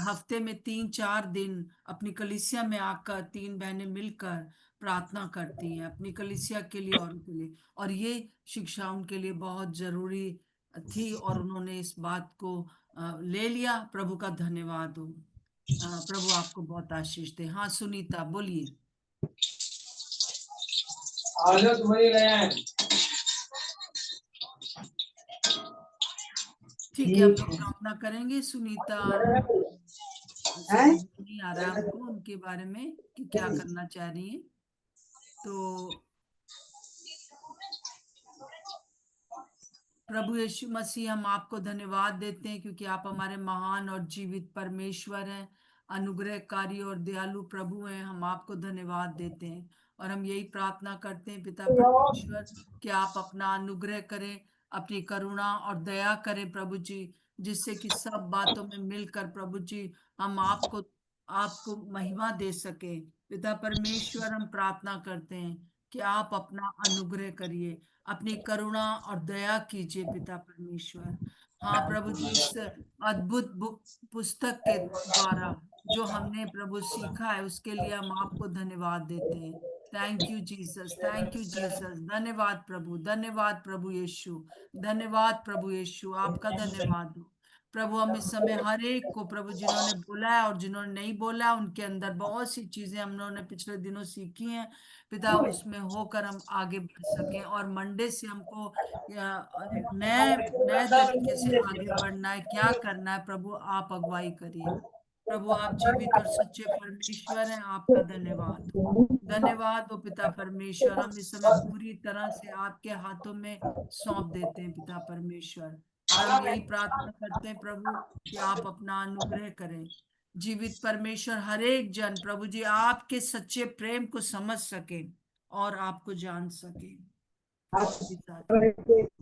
हफ्ते में 3-4 दिन अपनी कलीसिया में आकर 3 बहनें मिलकर प्रार्थना करती हैं अपनी कलीसिया के लिए और उनके लिए, और ये शिक्षा उनके लिए बहुत जरूरी थी और उन्होंने इस बात को ले लिया। प्रभु का धन्यवाद हो। प्रभु आपको बहुत आशीष दे। हाँ सुनीता बोलिए। ठीक है, हम लोग प्रार्थना करेंगे। सुनीता समझ नहीं आ रहा है हमको उनके बारे में कि क्या करना चाह रही है। तो प्रभु यीशु मसीह, हम आपको धन्यवाद देते हैं क्योंकि आप हमारे महान और जीवित परमेश्वर हैं, अनुग्रहकारी और दयालु प्रभु हैं। हम आपको धन्यवाद देते हैं और हम यही प्रार्थना करते हैं पिता परमेश्वर कि आप अपना अनुग्रह करें, अपनी करुणा और दया करें प्रभु जी, जिससे कि सब बातों में मिलकर प्रभु जी हम आपको महिमा दे सके। पिता परमेश्वर, हम प्रार्थना करते हैं कि आप अपना अनुग्रह करिए, अपनी करुणा और दया कीजिए पिता परमेश्वर। हाँ प्रभु जी, इस अद्भुत पुस्तक के द्वारा जो हमने प्रभु सीखा है उसके लिए हम आपको धन्यवाद देते हैं। Thank you Jesus, thank you Jesus. धन्यवाद प्रभु यीशु, धन्यवाद प्रभु यीशु, आपका धन्यवाद हो प्रभु। हम इस समय हर एक को प्रभु, जिन्होंने बोला है और जिन्होंने नहीं बोला, उनके अंदर बहुत सी चीजें हम लोगों ने पिछले दिनों सीखी हैं पिता, उसमें होकर हम आगे बढ़ सकें और मंडे से हमको नए नए तरीके से आगे बढ़ना है। क्या करना है प्रभु, आप अगुवाई करिए प्रभु। आप जीवित और सच्चे परमेश्वर हैं, आपका धन्यवाद धन्यवाद हो पिता परमेश्वर। हम इस समय पूरी तरह से आपके हाथों में सौंप देते हैं पिता परमेश्वर, और हम यही प्रार्थना करते हैं प्रभु कि आप अपना अनुग्रह करें। जीवित परमेश्वर, हर एक जन प्रभु जी आपके सच्चे प्रेम को समझ सके और आपको जान सके।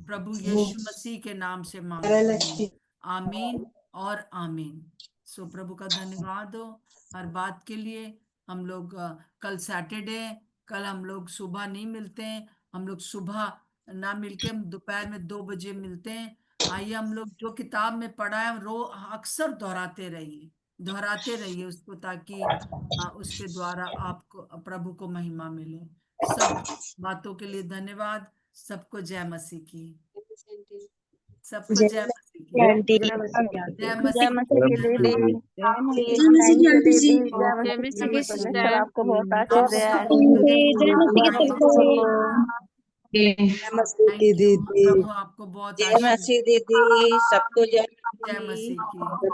प्रभु यीशु मसीह के नाम से मांगते हैं, आमीन और आमीन। सो प्रभु का धन्यवाद हो हर बात के लिए। हम लोग कल सैटरडे, कल हम लोग सुबह नहीं मिलते हैं, हम लोग सुबह ना मिलके हम दोपहर में 2 बजे मिलते हैं। आइए हम लोग जो किताब में पढ़ा है अक्सर दोहराते रहिए उसको, ताकि उसके द्वारा आपको प्रभु को महिमा मिले। सब बातों के लिए धन्यवाद। सबको जय मसीह की, सबको जय मसीह की। आंटी जय जय मसीह मसीह की दीदी, आपकी जय मसीह की आंटी जी। जय जय मसीह मसीह की की परमेश्वर सिस्टर। आपको बहुत आशीष दे। जय मसीह जय की थैंक यू, दीदी। प्रभु आपको बहुत जय आशीष मसीह दीदी, सबको जय जय मसीह। मसीह की